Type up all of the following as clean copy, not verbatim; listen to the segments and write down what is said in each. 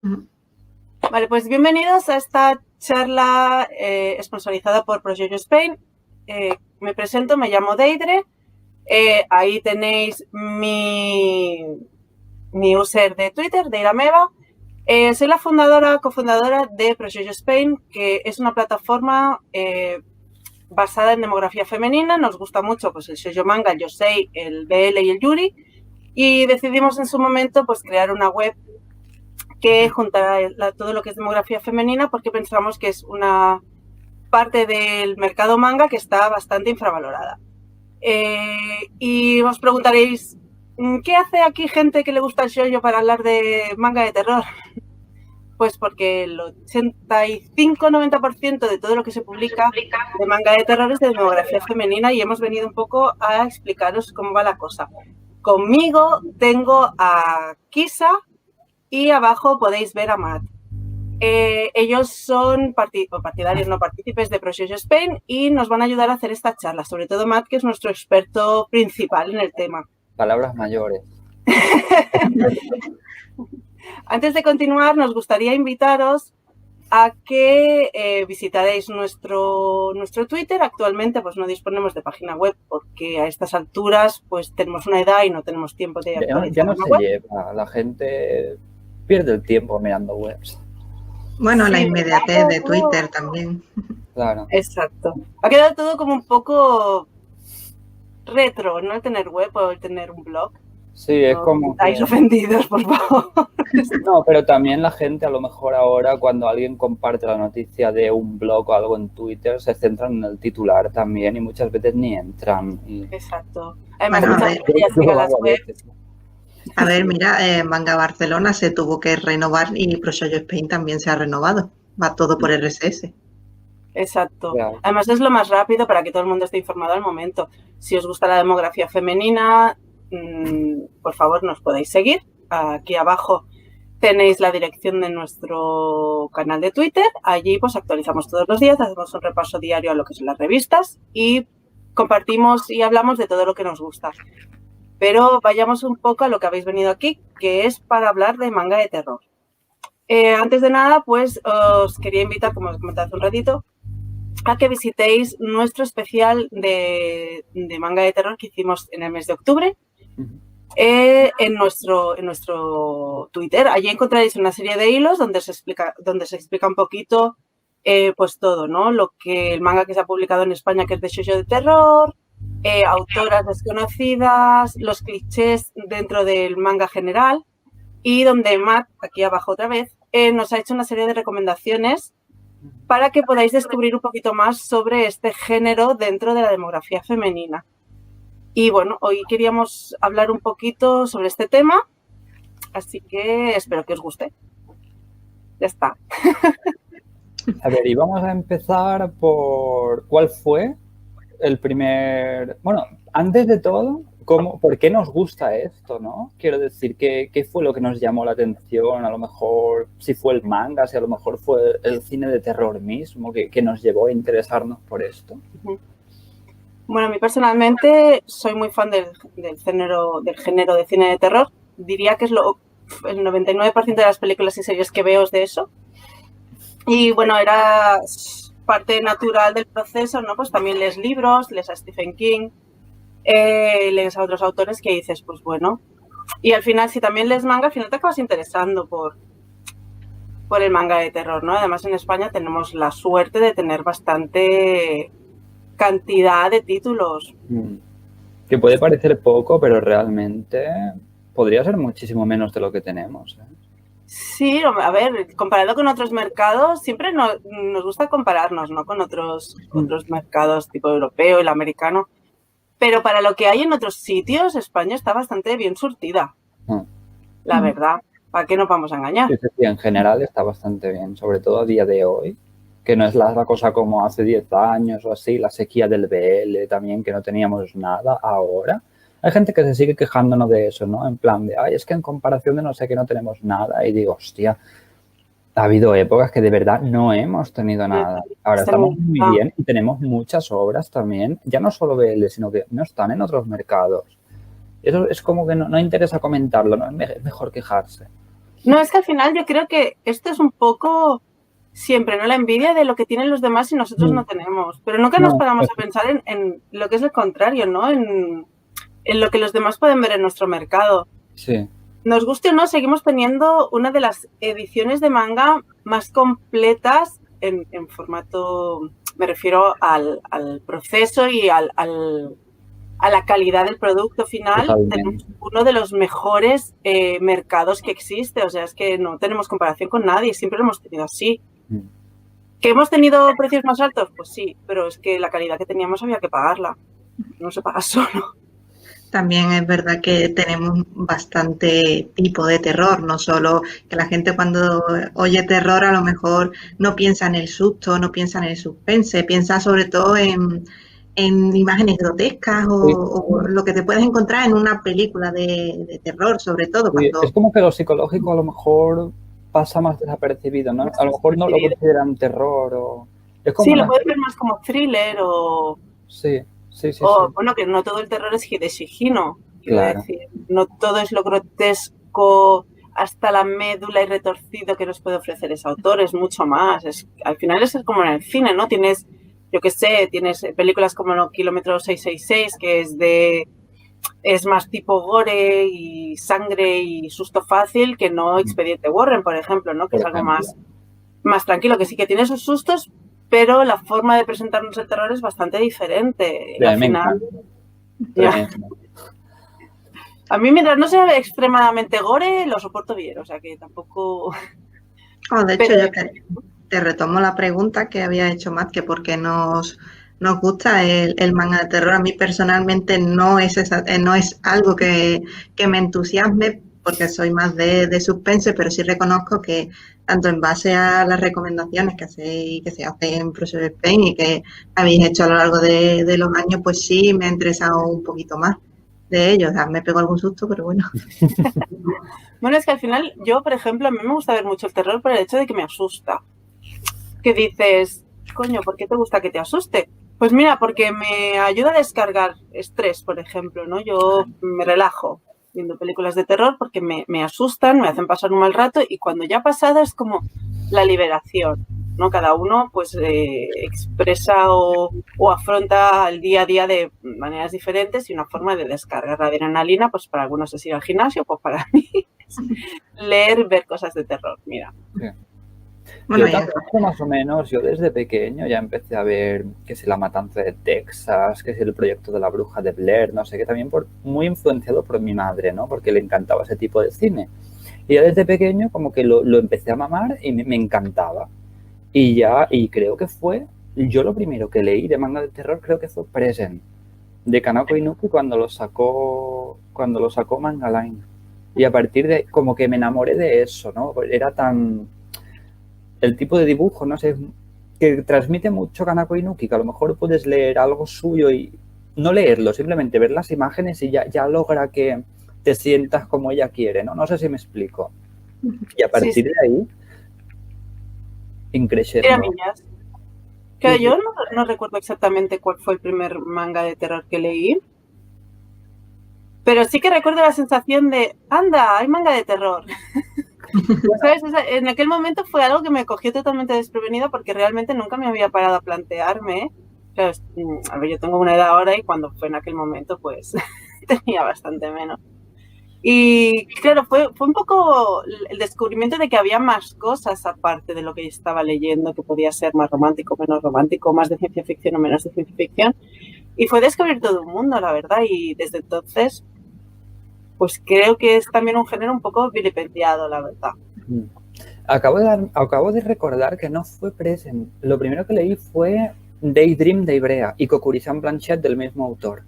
Mm. Vale, pues bienvenidos a esta charla sponsorizada por ProJojo Spain. Me presento, me llamo Deidre. Ahí tenéis mi user de Twitter, Deirameva. Soy la cofundadora de ProJojo Spain, que es una plataforma basada en demografía femenina. Nos gusta mucho pues, el shoujo manga, el yosei, el BL y el yuri. Y decidimos en su momento pues, crear una web que juntara todo lo que es demografía femenina, porque pensamos que es una parte del mercado manga que está bastante infravalorada. Y os preguntaréis, ¿qué hace aquí gente que le gusta el shoujo para hablar de manga de terror? Pues porque el 85-90% de todo lo que se publica de manga de terror es de demografía femenina, y hemos venido un poco a explicaros cómo va la cosa. Conmigo tengo a Kisa y abajo podéis ver a Matt. Ellos son partidarios, no partícipes de ProJojo Spain, y nos van a ayudar a hacer esta charla, sobre todo Matt, que es nuestro experto principal en el tema. Palabras mayores. Antes de continuar, nos gustaría invitaros a que visitaréis nuestro Twitter. Actualmente pues no disponemos de página web porque a estas alturas pues tenemos una edad y no tenemos tiempo de actualizar. Ya no se lleva, la gente pierde el tiempo mirando webs. Bueno, sí, la inmediatez de Twitter también. Claro. Exacto. Ha quedado todo como un poco retro, ¿no? El tener web o el tener un blog. Sí, es como... Estáis ofendidos, por favor. No, pero también la gente a lo mejor ahora cuando alguien comparte la noticia de un blog o algo en Twitter se centran en el titular también y muchas veces ni entran. Exacto. Además, muchas veces ya las webs. A ver, mira, Manga Barcelona se tuvo que renovar y ProJojo Spain también se ha renovado. Va todo por RSS. Exacto. Claro. Además es lo más rápido para que todo el mundo esté informado al momento. Si os gusta la demografía femenina, por favor nos podéis seguir. Aquí abajo tenéis la dirección de nuestro canal de Twitter. Allí pues actualizamos todos los días, hacemos un repaso diario a lo que son las revistas y compartimos y hablamos de todo lo que nos gusta. Pero vayamos un poco a lo que habéis venido aquí, que es para hablar de manga de terror. Antes de nada, pues os quería invitar, como os comentaba hace un ratito, a que visitéis nuestro especial de manga de terror que hicimos en el mes de octubre en nuestro Twitter. Allí encontraréis una serie de hilos donde se explica un poquito pues todo, ¿no? Lo que el manga que se ha publicado en España, que es de shoujo de terror, autoras desconocidas, los clichés dentro del manga general, y donde Matt, aquí abajo otra vez, nos ha hecho una serie de recomendaciones para que podáis descubrir un poquito más sobre este género dentro de la demografía femenina. Y bueno, hoy queríamos hablar un poquito sobre este tema, así que espero que os guste. Ya está. A ver, y vamos a empezar por cuál fue el primer... Bueno, antes de todo, ¿por qué nos gusta esto, no? Quiero decir, ¿qué fue lo que nos llamó la atención? A lo mejor, si fue el manga, si a lo mejor fue el cine de terror mismo que nos llevó a interesarnos por esto. Bueno, a mí personalmente soy muy fan del género de cine de terror. Diría que es el 99% de las películas y series que veo es de eso. Y bueno, era parte natural del proceso, ¿no? Pues también lees libros, lees a Stephen King, lees a otros autores que dices, pues bueno. Y al final, si también lees manga, al final te acabas interesando por el manga de terror, ¿no? Además, en España tenemos la suerte de tener bastante cantidad de títulos. Que puede parecer poco, pero realmente podría ser muchísimo menos de lo que tenemos, ¿eh? Sí, a ver, comparado con otros mercados, siempre nos gusta compararnos, ¿no? Con otros mercados tipo europeo y el americano. Pero para lo que hay en otros sitios, España está bastante bien surtida. La verdad, ¿para qué nos vamos a engañar? Sí, en general está bastante bien, sobre todo a día de hoy, que no es la cosa como hace 10 años o así, la sequía del BL también, que no teníamos nada ahora. Hay gente que se sigue quejándonos de eso, ¿no? En plan de, ay, es que en comparación de no sé qué no tenemos nada. Y digo, hostia, ha habido épocas que de verdad no hemos tenido nada. Ahora estamos muy bien y tenemos muchas obras también, ya no solo BL, sino que no están en otros mercados. Eso es como que no interesa comentarlo, ¿no? Es mejor quejarse. No, es que al final yo creo que esto es un poco siempre, ¿no? La envidia de lo que tienen los demás y nosotros no tenemos. Pero nunca nos No, paramos a pensar en lo que es el contrario, ¿no? En lo que los demás pueden ver en nuestro mercado. sí. Nos guste o no, seguimos teniendo una de las ediciones de manga más completas en formato, me refiero al proceso y a la calidad del producto final. Totalmente. Tenemos uno de los mejores mercados que existe. O sea, es que no tenemos comparación con nadie, siempre lo hemos tenido así. ¿Que hemos tenido precios más altos? Pues sí, pero es que la calidad que teníamos había que pagarla. No se paga solo. También es verdad que tenemos bastante tipo de terror, no solo que la gente cuando oye terror a lo mejor no piensa en el susto, no piensa en el suspense, piensa sobre todo en imágenes grotescas o lo que te puedes encontrar en una película de terror, sobre todo. Cuando... Es como que lo psicológico a lo mejor pasa más desapercibido, ¿no? A lo mejor no lo consideran terror o... Es como sí, lo puedes ver más como thriller o... Sí. Bueno, que no todo el terror es Hideshi Hino, quiero Claro. decir. No todo es lo grotesco hasta la médula y retorcido que nos puede ofrecer ese autor, es mucho más. Al final es como en el cine, ¿no? Tienes, yo qué sé, tienes películas como Kilómetro 666, que es más tipo gore y sangre y susto fácil que no Expediente Warren, por ejemplo, ¿no? Que es algo más tranquilo, que sí que tiene sus sustos, pero la forma de presentarnos el terror es bastante diferente. Y al final, a mí, mientras no sea extremadamente gore, lo soporto bien, o sea que tampoco... de hecho, yo te retomo la pregunta que había hecho Matt, que por qué nos gusta el manga de terror. A mí personalmente no es algo que me entusiasme, porque soy más de suspense, pero sí reconozco que tanto en base a las recomendaciones que se hacen en Project Spain y que habéis hecho a lo largo de los años, pues sí me ha interesado un poquito más de ellos. O sea, me pego algún susto, pero bueno. Bueno, es que al final yo, por ejemplo, a mí me gusta ver mucho el terror por el hecho de que me asusta. Que dices, coño, ¿por qué te gusta que te asuste? Pues mira, porque me ayuda a descargar estrés, por ejemplo, ¿no? Yo me relajo viendo películas de terror porque me asustan, me hacen pasar un mal rato y cuando ya ha pasado es como la liberación, ¿no? Cada uno pues expresa o afronta el día a día de maneras diferentes y una forma de descargar la adrenalina, pues para algunos es ir al gimnasio, pues para mí es leer, ver cosas de terror, mira. Sí. Bueno, yo tampoco, más o menos, yo desde pequeño ya empecé a ver que si La Matanza de Texas, que si el proyecto de la Bruja de Blair, no sé qué, también muy influenciado por mi madre, ¿no? Porque le encantaba ese tipo de cine. Y ya desde pequeño como que lo empecé a mamar y me encantaba. Y creo que yo lo primero que leí de manga de terror creo que fue Present, de Kanako Inuki cuando lo sacó Manga Line. Y a partir de, como que me enamoré de eso, ¿no? Era el tipo de dibujo, no sé, que transmite mucho Kanako Inuki, que a lo mejor puedes leer algo suyo y no leerlo, simplemente ver las imágenes y ya logra que te sientas como ella quiere, ¿no? No sé si me explico. Y a partir de ahí, increciendo. Que yo no recuerdo exactamente cuál fue el primer manga de terror que leí, pero sí que recuerdo la sensación de, anda, hay manga de terror. ¿Sabes? En aquel momento fue algo que me cogió totalmente desprevenida porque realmente nunca me había parado a plantearme. Claro, a ver, yo tengo una edad ahora y cuando fue en aquel momento, pues tenía bastante menos. Y claro, fue un poco el descubrimiento de que había más cosas aparte de lo que yo estaba leyendo, que podía ser más romántico, menos romántico, más de ciencia ficción o menos de ciencia ficción. Y fue descubrir todo un mundo, la verdad, y desde entonces, pues creo que es también un género un poco vilipendiado, la verdad. Acabo de recordar que no fue Present. Lo primero que leí fue Daydream de Ibrea y Kokuri-san Blanchet del mismo autor.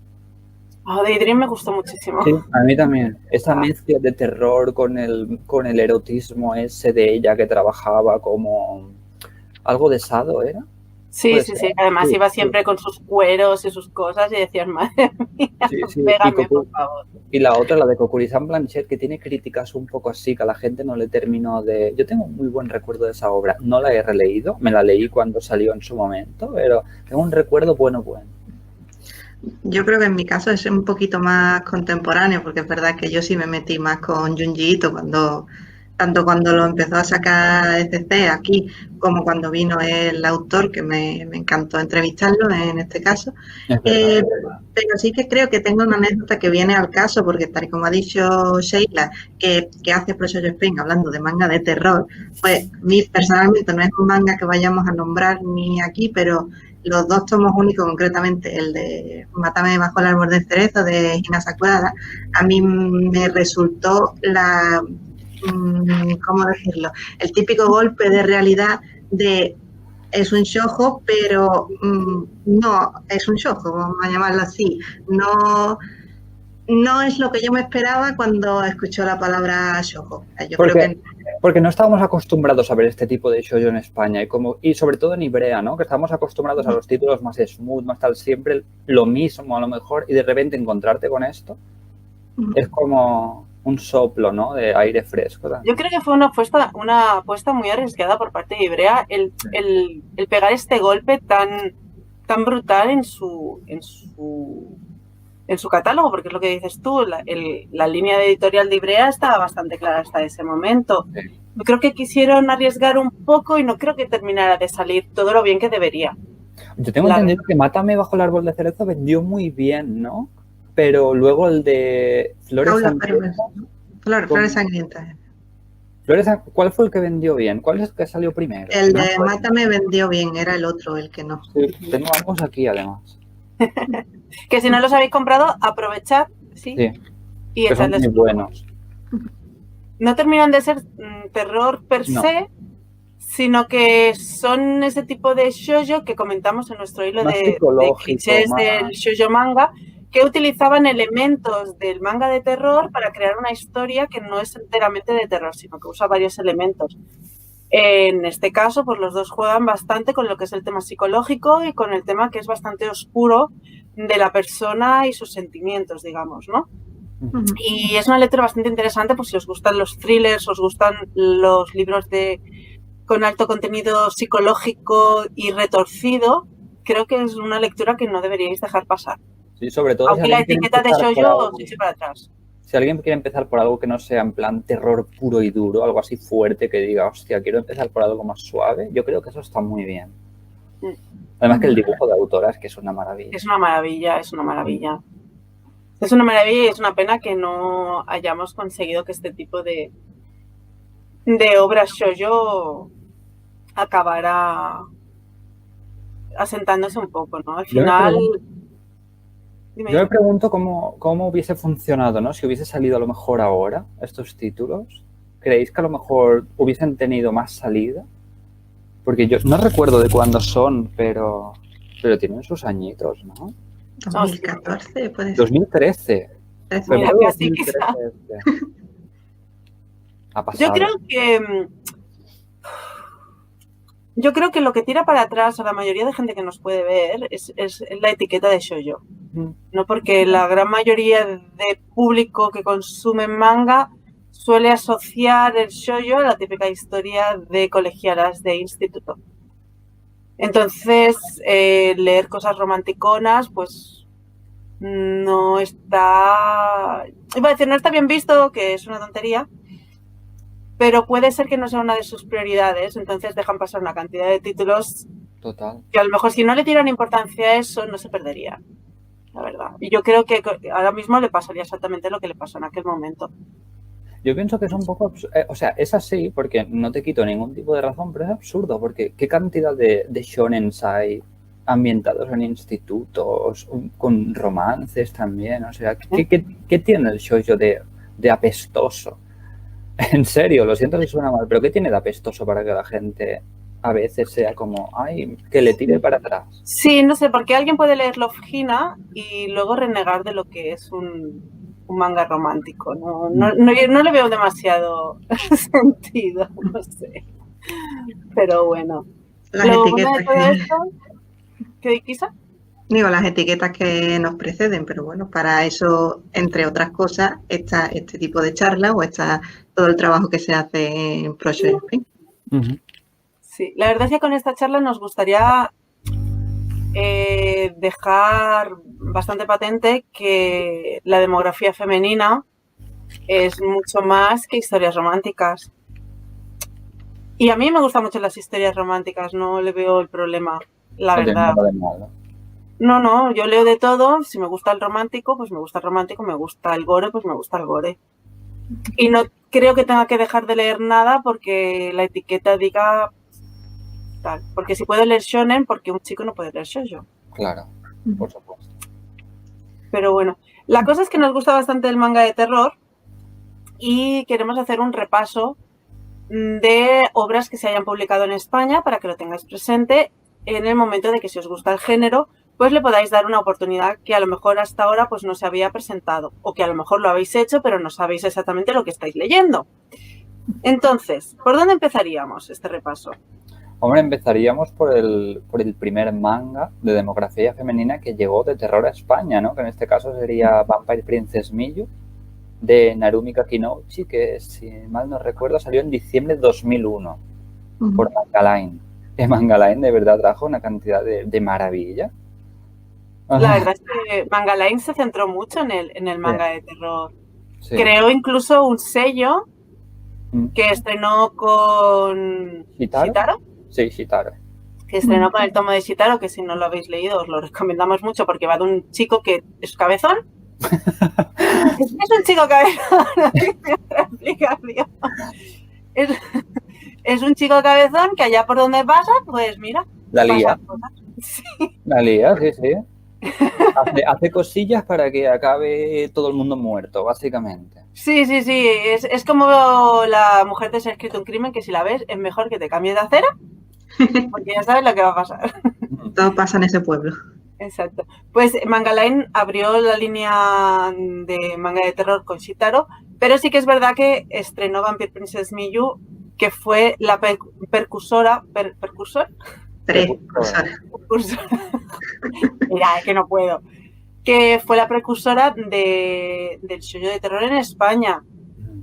Daydream me gustó muchísimo. Sí, a mí también. Esa mezcla de terror con el erotismo ese de ella que trabajaba como algo de Sado, ¿era? Sí. Además iba siempre con sus cueros y sus cosas y decías, madre mía, pégame, por favor. Y la otra, la de Kokuri-san Blanchet, que tiene críticas un poco así, que a la gente no le terminó de... Yo tengo un muy buen recuerdo de esa obra. No la he releído, me la leí cuando salió en su momento, pero tengo un recuerdo bueno. Yo creo que en mi caso es un poquito más contemporáneo, porque es verdad que yo sí me metí más con Junji Ito cuando tanto cuando lo empezó a sacar ECC aquí como cuando vino el autor, que me encantó entrevistarlo en este caso. Pero sí que creo que tengo una anécdota que viene al caso, porque tal y como ha dicho Sheila, que hace Project Spain hablando de manga de terror, pues a mí personalmente no es un manga que vayamos a nombrar ni aquí, pero los dos tomos únicos, concretamente el de Mátame bajo el árbol de cerezo de Hina Sakurada, a mí me resultó ¿cómo decirlo? El típico golpe de realidad de es un shoujo, pero no es un shoujo, vamos a llamarlo así. No es lo que yo me esperaba cuando escucho la palabra shoujo. Porque no estábamos acostumbrados a ver este tipo de shoujo en España y sobre todo en Ivrea, ¿no? Que estábamos acostumbrados a los títulos más smooth, más tal, siempre lo mismo a lo mejor, y de repente encontrarte con esto es como un soplo, ¿no? De aire fresco. ¿verdad? Yo creo que fue una apuesta muy arriesgada por parte de Ivrea el pegar este golpe tan brutal en su catálogo, porque es lo que dices tú, la línea editorial de Ivrea estaba bastante clara hasta ese momento. Sí. Yo creo que quisieron arriesgar un poco y no creo que terminara de salir todo lo bien que debería. Yo tengo entendido que Mátame bajo el árbol de cerezo vendió muy bien, ¿no? Pero luego el de Flores Sangrientas. Flores Sangrientas. ¿Cuál fue el que vendió bien? ¿Cuál es el que salió primero? El de Mátame vendió bien, era el otro el que no. Sí, tengo ambos aquí además. Que si no los habéis comprado, aprovechad, ¿sí? Y que son muy buenos. No terminan de ser terror per se, sino que son ese tipo de shoujo que comentamos en nuestro hilo de clichés del shoujo manga, que utilizaban elementos del manga de terror para crear una historia que no es enteramente de terror, sino que usa varios elementos. En este caso, pues los dos juegan bastante con lo que es el tema psicológico y con el tema que es bastante oscuro de la persona y sus sentimientos, digamos, ¿no? Y es una lectura bastante interesante, pues si os gustan los thrillers, os gustan los libros con alto contenido psicológico y retorcido, creo que es una lectura que no deberíais dejar pasar. Sí, sobre todo aunque la etiqueta de shoujo se eche para atrás. Si alguien quiere empezar por algo que no sea en plan terror puro y duro, algo así fuerte, que diga, hostia, quiero empezar por algo más suave, yo creo que eso está muy bien. Además que el dibujo de autora es que es una maravilla. Es una maravilla, es una maravilla. Es una maravilla y es una pena que no hayamos conseguido que este tipo de obras shoujo acabara asentándose un poco, ¿no? Al final... Yo me pregunto cómo hubiese funcionado, ¿no? Si hubiese salido a lo mejor ahora estos títulos. ¿Creéis que a lo mejor hubiesen tenido más salida? Porque yo no recuerdo de cuándo son, pero tienen sus añitos, ¿no? 2014, puede ser. 2013. Mira, casi 2013. Ha pasado. Yo creo que lo que tira para atrás a la mayoría de gente que nos puede ver es la etiqueta de shoujo. ¿No? Porque la gran mayoría de público que consume manga suele asociar el shoujo a la típica historia de colegialas de instituto. Entonces, leer cosas romanticonas, pues no está... Iba a decir, no está bien visto, que es una tontería, pero puede ser que no sea una de sus prioridades, entonces dejan pasar una cantidad de títulos que a lo mejor si no le tiran importancia a eso no se perdería, la verdad. Y yo creo que ahora mismo le pasaría exactamente lo que le pasó en aquel momento. Yo pienso que es un poco, o sea, es así porque no te quito ningún tipo de razón, pero es absurdo porque qué cantidad de shonens hay ambientados en institutos, con romances también, o sea, ¿qué tiene el shoujo de apestoso? En serio, lo siento si suena mal, pero ¿qué tiene de apestoso para que la gente a veces sea como, ay, que le tire para atrás? Sí, no sé, porque alguien puede leer Love Hina y luego renegar de lo que es un manga romántico. No le veo demasiado sentido, no sé. Pero bueno. Las etiquetas de todo esto, ¿qué quizá? Digo, las etiquetas que nos preceden, pero bueno, para eso, entre otras cosas, está este tipo de charla o está todo el trabajo que se hace en Project Spain. Sí, la verdad es que con esta charla nos gustaría dejar bastante patente que la demografía femenina es mucho más que historias románticas. Y a mí me gustan mucho las historias románticas, no le veo el problema, la verdad. No, yo leo de todo. Si me gusta el romántico, pues me gusta el romántico. Me gusta el gore, pues me gusta el gore. Y no creo que tenga que dejar de leer nada porque la etiqueta diga tal. Porque si puedo leer shonen, porque un chico no puede leer shoujo. Claro, por supuesto. Pero bueno, la cosa es que nos gusta bastante el manga de terror y queremos hacer un repaso de obras que se hayan publicado en España para que lo tengáis presente en el momento de que si os gusta el género, pues le podáis dar una oportunidad que a lo mejor hasta ahora pues no se había presentado o que a lo mejor lo habéis hecho pero no sabéis exactamente lo que estáis leyendo. Entonces, ¿por dónde empezaríamos este repaso? Hombre, empezaríamos por el primer manga de demografía femenina que llegó de terror a España, ¿no? Que en este caso sería Vampire Princess Miyu, de Narumi Kakinouchi, que si mal no recuerdo salió en diciembre de 2001 por Manga Line. Que Manga Line de verdad trajo una cantidad de maravilla. La verdad es que Manga Line se centró mucho en el manga de terror. Sí. Creó incluso un sello que estrenó con ¿Shitaro? Sí, Shitaro. Que estrenó con el tomo de Shitaro, que si no lo habéis leído os lo recomendamos mucho porque va de un chico que es cabezón. Es un chico cabezón. Es un chico cabezón que allá por donde pasa, pues mira. La lía. Sí. La lía, sí, sí. Hace cosillas para que acabe todo el mundo muerto, básicamente. Sí. Es como la mujer de Ser escrito un crimen, que si la ves es mejor que te cambies de acera, porque ya sabes lo que va a pasar. Todo pasa en ese pueblo. Exacto. Pues Manga Line abrió la línea de manga de terror con Shitaro, pero sí que es verdad que estrenó Vampire Princess Miyu, que fue la precursora. Mira, es que no puedo. Que fue la precursora del shoujo de terror en España,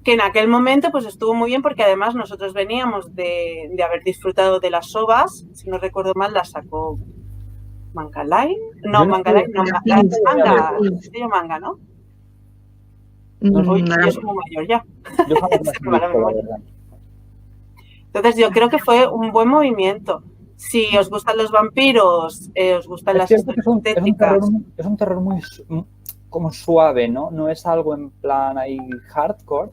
que en aquel momento pues estuvo muy bien porque además nosotros veníamos de haber disfrutado de las OVAs, si no recuerdo mal las sacó Manga Line, no, Manga Line, no, manga, ¿no? Uy, yo soy muy mayor ya. Entonces yo creo que fue un buen movimiento. Si os gustan los vampiros, os gustan las historias tétricas. Es un terror muy como suave, ¿no? No es algo en plan ahí hardcore.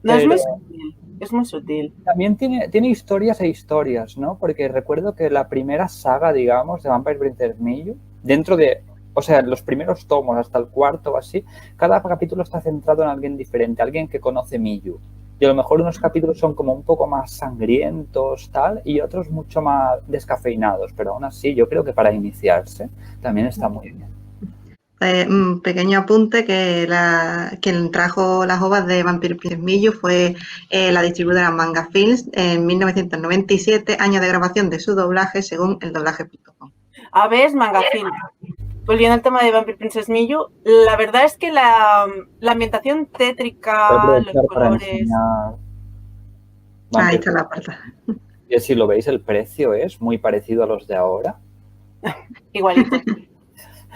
No, es muy sutil, es muy sutil. También tiene historias e historias, ¿no? Porque recuerdo que la primera saga, digamos, de Vampire Princess Miyu, dentro de, o sea, los primeros tomos hasta el cuarto o así, cada capítulo está centrado en alguien diferente, alguien que conoce Miyu. Y a lo mejor unos capítulos son como un poco más sangrientos, tal, y otros mucho más descafeinados. Pero aún así, yo creo que para iniciarse también está muy bien. Un pequeño apunte que quien trajo las ovas de Vampire Princess Miyu fue la distribuidora Manga Films en 1997, año de grabación de su doblaje según el doblaje.com. A ver, Manga Films. Volviendo al tema de Vampire Princess Miyu, la verdad es que la ambientación tétrica, los colores... Ahí está la parte. Y si lo veis, el precio es muy parecido a los de ahora. Igualito.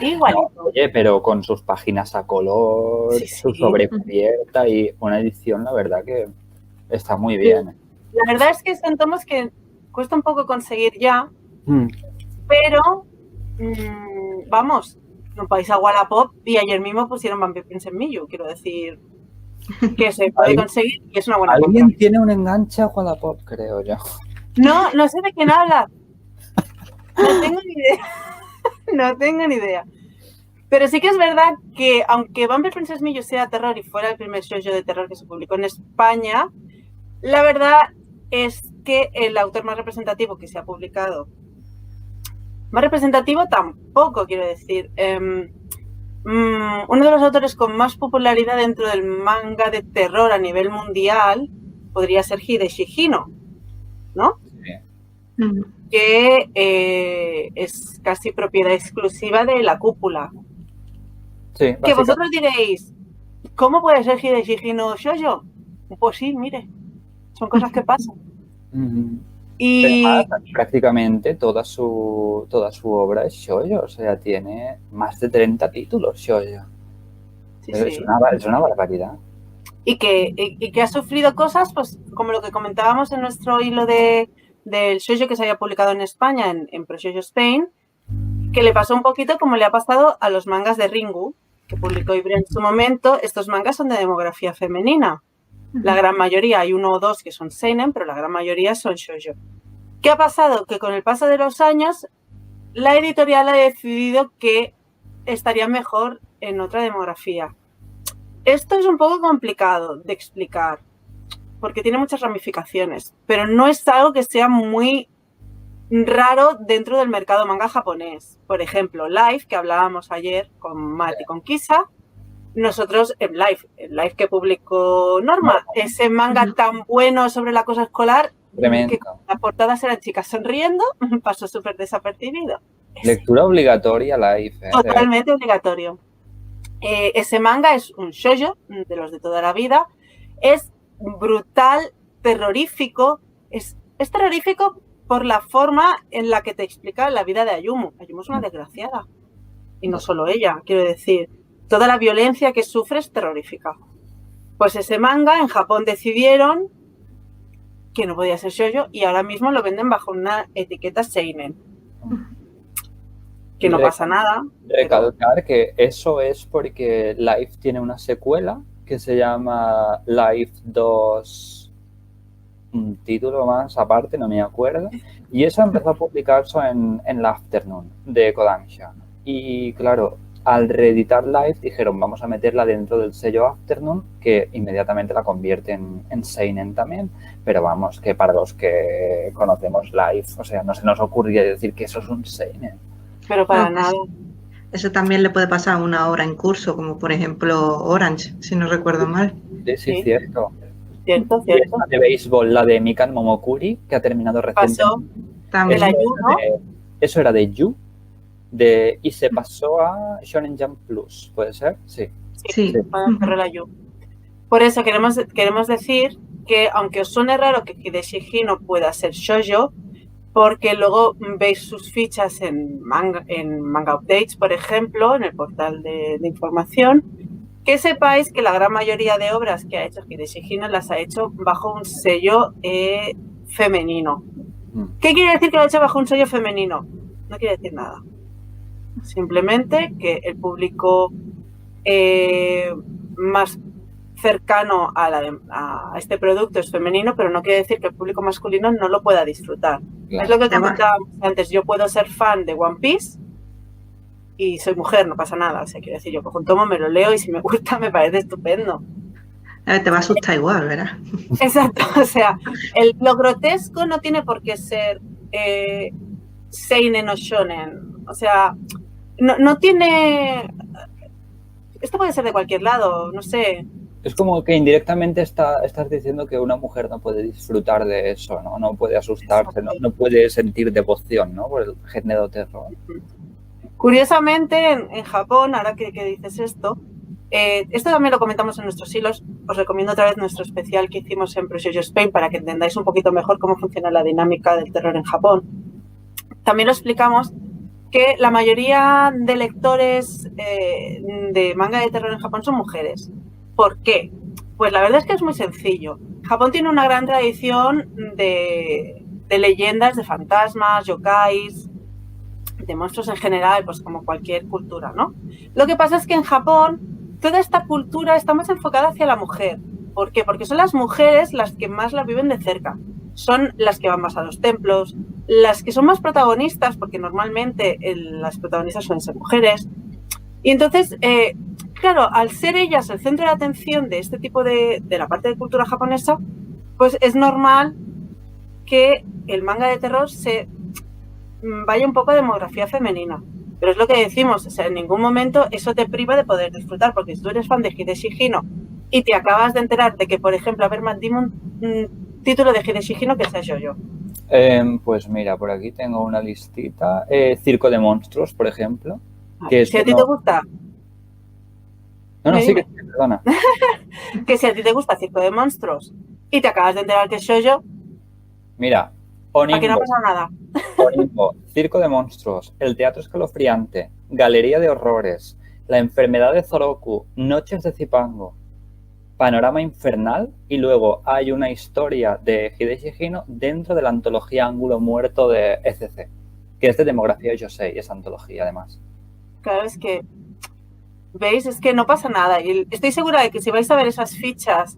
Igualito. No, oye, pero con sus páginas a color, su sobrecubierta y una edición, la verdad que está muy bien. La verdad es que son tomos que cuesta un poco conseguir ya, pero... vamos, no vais a Wallapop y ayer mismo pusieron Vampire Princess Miyu, quiero decir que se puede conseguir y es una buena compra. Alguien tiene un enganche a Wallapop, creo yo. No sé de quién hablas. No tengo ni idea. Pero sí que es verdad que aunque Vampire Princess Miyu sea terror y fuera el primer shoujo de terror que se publicó en España, la verdad es que el autor más representativo que se ha publicado, más representativo tampoco, quiero decir. Uno de los autores con más popularidad dentro del manga de terror a nivel mundial podría ser Hideshi Hino, ¿no? Sí. Que es casi propiedad exclusiva de La Cúpula. Sí, que vosotros diréis, ¿cómo puede ser Hideshi Hino shoujo? Pues sí, mire, son cosas que pasan. Y prácticamente toda su obra es shoujo, o sea, tiene más de 30 títulos shoujo. Sí. Es una barbaridad. y que ha sufrido cosas, pues como lo que comentábamos en nuestro hilo del shoujo que se había publicado en España, en ProShoujo Spain, que le pasó un poquito como le ha pasado a los mangas de Ringu, que publicó Ibrea en su momento. Estos mangas son de demografía femenina. La gran mayoría, hay uno o dos que son seinen, pero la gran mayoría son shoujo. ¿Qué ha pasado? Que con el paso de los años, la editorial ha decidido que estaría mejor en otra demografía. Esto es un poco complicado de explicar, porque tiene muchas ramificaciones, pero no es algo que sea muy raro dentro del mercado manga japonés. Por ejemplo, Life, que hablábamos ayer con Matt y con Kisa, nosotros en Life que publicó Norma, ese manga tan bueno sobre el acoso escolar, Tremendo. que las portadas eran chicas sonriendo, pasó súper desapercibido. Lectura obligatoria, Life. Totalmente obligatorio. Ese manga es un shoujo de los de toda la vida. Es brutal, terrorífico. Es terrorífico por la forma en la que te explica la vida de Ayumu. Ayumu es una desgraciada. Y no solo ella, quiero decir. Toda la violencia que sufre es terrorífica. Pues ese manga en Japón decidieron que no podía ser shoujo y ahora mismo lo venden bajo una etiqueta seinen. Que no pasa nada. Recalcar que eso es porque Life tiene una secuela que se llama Life 2, un título más aparte, no me acuerdo, y eso empezó a publicarse en la Afternoon de Kodansha. Y claro, al reeditar Life dijeron vamos a meterla dentro del sello Afternoon, que inmediatamente la convierte en seinen también, pero vamos, que para los que conocemos Life, o sea, no se nos ocurría decir que eso es un seinen. Pero para nada. Eso también le puede pasar a una obra en curso, como por ejemplo Orange, si no recuerdo mal. Sí, cierto. Cierto. La de béisbol, la de Mikan Momokuri, que ha terminado recientemente. Pasó También. de la Yu, ¿no? Eso era de Yu, y se pasó a Shonen Jump Plus, ¿puede ser? Sí. Sí. Cerró la Yu. Por eso queremos decir que, aunque os suene raro que Hideshi Hino pueda ser shoujo, porque luego veis sus fichas en Manga Updates, por ejemplo, en el portal de información, que sepáis que la gran mayoría de obras que ha hecho Hideshi Hino las ha hecho bajo un sello femenino. ¿Qué quiere decir que lo ha hecho bajo un sello femenino? No quiere decir nada. Simplemente que el público más cercano a este producto es femenino, pero no quiere decir que el público masculino no lo pueda disfrutar. Claro. Es lo que comentábamos antes. Yo puedo ser fan de One Piece y soy mujer, no pasa nada. O sea, quiero decir, yo cojo un tomo, me lo leo y si me gusta me parece estupendo. Te va a asustar igual, ¿verdad? Exacto. O sea, lo grotesco no tiene por qué ser seinen o shonen. O sea, no tiene... Esto puede ser de cualquier lado, no sé. Es como que indirectamente estás diciendo que una mujer no puede disfrutar de eso, ¿no? No puede asustarse, no puede sentir devoción, ¿no? Por el género terror. Curiosamente, en Japón, ahora que dices esto también lo comentamos en nuestros hilos. Os recomiendo otra vez nuestro especial que hicimos en ProShoujo Spain para que entendáis un poquito mejor cómo funciona la dinámica del terror en Japón. También lo explicamos que la mayoría de lectores de manga de terror en Japón son mujeres. ¿Por qué? Pues la verdad es que es muy sencillo. Japón tiene una gran tradición de leyendas, de fantasmas, yokais, de monstruos en general, pues como cualquier cultura, ¿no? Lo que pasa es que en Japón toda esta cultura está más enfocada hacia la mujer. ¿Por qué? Porque son las mujeres las que más la viven de cerca. Son las que van más a los templos, las que son más protagonistas, porque normalmente las protagonistas suelen ser mujeres. Y entonces, claro, al ser ellas el centro de atención de este tipo de la parte de cultura japonesa, pues es normal que el manga de terror se vaya un poco a demografía femenina. Pero es lo que decimos, o sea, en ningún momento eso te priva de poder disfrutar, porque si tú eres fan de Hideshi Hino y te acabas de enterar de que, por ejemplo, a ver, Matt, dime un título de Hideshi Hino que sea yo. Pues mira, por aquí tengo una listita. Circo de Monstruos, por ejemplo. Que si a ti te gusta... No, sí, perdona. Que si a ti te gusta Circo de Monstruos y te acabas de enterar que es shoujo... Mira, Onimbo. Aquí no ha pasado nada. Onimbo, Circo de Monstruos, El Teatro Escalofriante, Galería de Horrores, La Enfermedad de Zoroku, Noches de Zipango, Panorama Infernal y luego hay una historia de Hideshi Hino dentro de la antología Ángulo Muerto de ECC, que es de demografía Yosei, esa antología además. Claro, es que, ¿veis? Es que no pasa nada. Y estoy segura de que si vais a ver esas fichas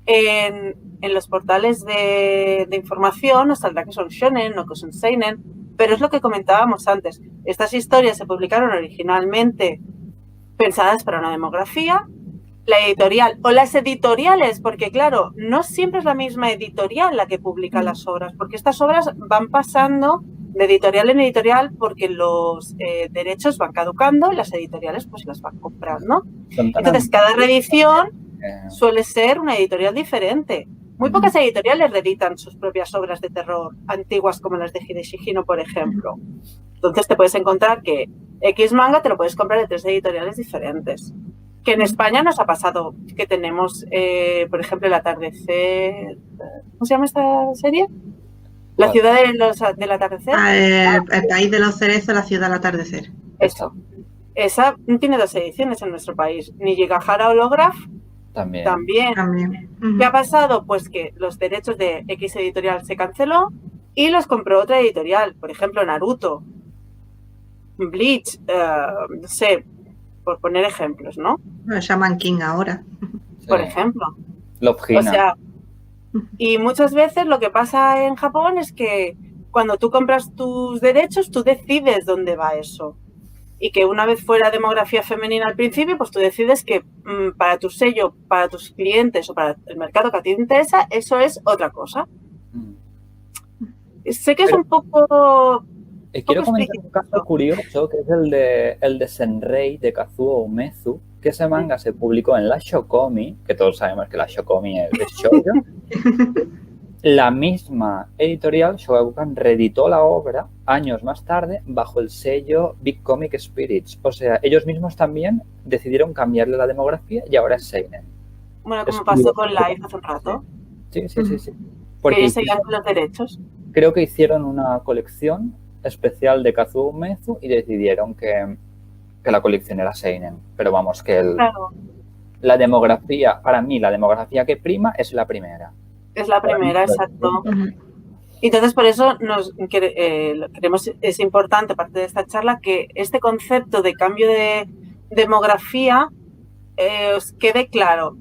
en los portales de información, os saldrá que son shonen o que son seinen, pero es lo que comentábamos antes. Estas historias se publicaron originalmente pensadas para una demografía, la editorial o las editoriales, porque claro, no siempre es la misma editorial la que publica las obras, porque estas obras van pasando de editorial en editorial porque los derechos van caducando y las editoriales pues las van comprando. Entonces, cada reedición suele ser una editorial diferente. Muy pocas editoriales reeditan sus propias obras de terror antiguas como las de Hideshi Hino, por ejemplo. Entonces te puedes encontrar que X manga te lo puedes comprar de 3 editoriales diferentes. Que en España nos ha pasado que tenemos, por ejemplo, El Atardecer. ¿Cómo se llama esta serie? La ciudad del atardecer. El país de los cerezos, la ciudad del atardecer. Eso. Esa tiene 2 ediciones en nuestro país. Nijigahara Holograph también. ¿Qué ha pasado? Pues que los derechos de X editorial se canceló y los compró otra editorial. Por ejemplo, Naruto, Bleach, no sé, por poner ejemplos, ¿no? Shaman King ahora. Por ejemplo. Love Hina. O sea, y muchas veces lo que pasa en Japón es que cuando tú compras tus derechos, tú decides dónde va eso. Y que una vez fuera demografía femenina al principio, pues tú decides que para tu sello, para tus clientes o para el mercado que a ti te interesa, eso es otra cosa. Sé que es un poco... Quiero comentar un caso curioso, que es el de Senrei, de Kazuo Umezu, que ese manga se publicó en la Shokomi, que todos sabemos que la Shokomi es shoujo. La misma editorial, Shogakukan, reeditó la obra años más tarde bajo el sello Big Comic Spirits. O sea, ellos mismos también decidieron cambiarle la demografía y ahora es seinen. Bueno, como pasó con Life hace un rato. Sí. Porque ellos seguían con los derechos. Creo que hicieron una colección especial de Kazuo Umezu y decidieron que la colección era seinen. Pero vamos, que la demografía, para mí, la demografía que prima es la primera. Es la primera, exacto. Entonces, por eso creemos es importante, parte de esta charla, que este concepto de cambio de demografía os quede claro.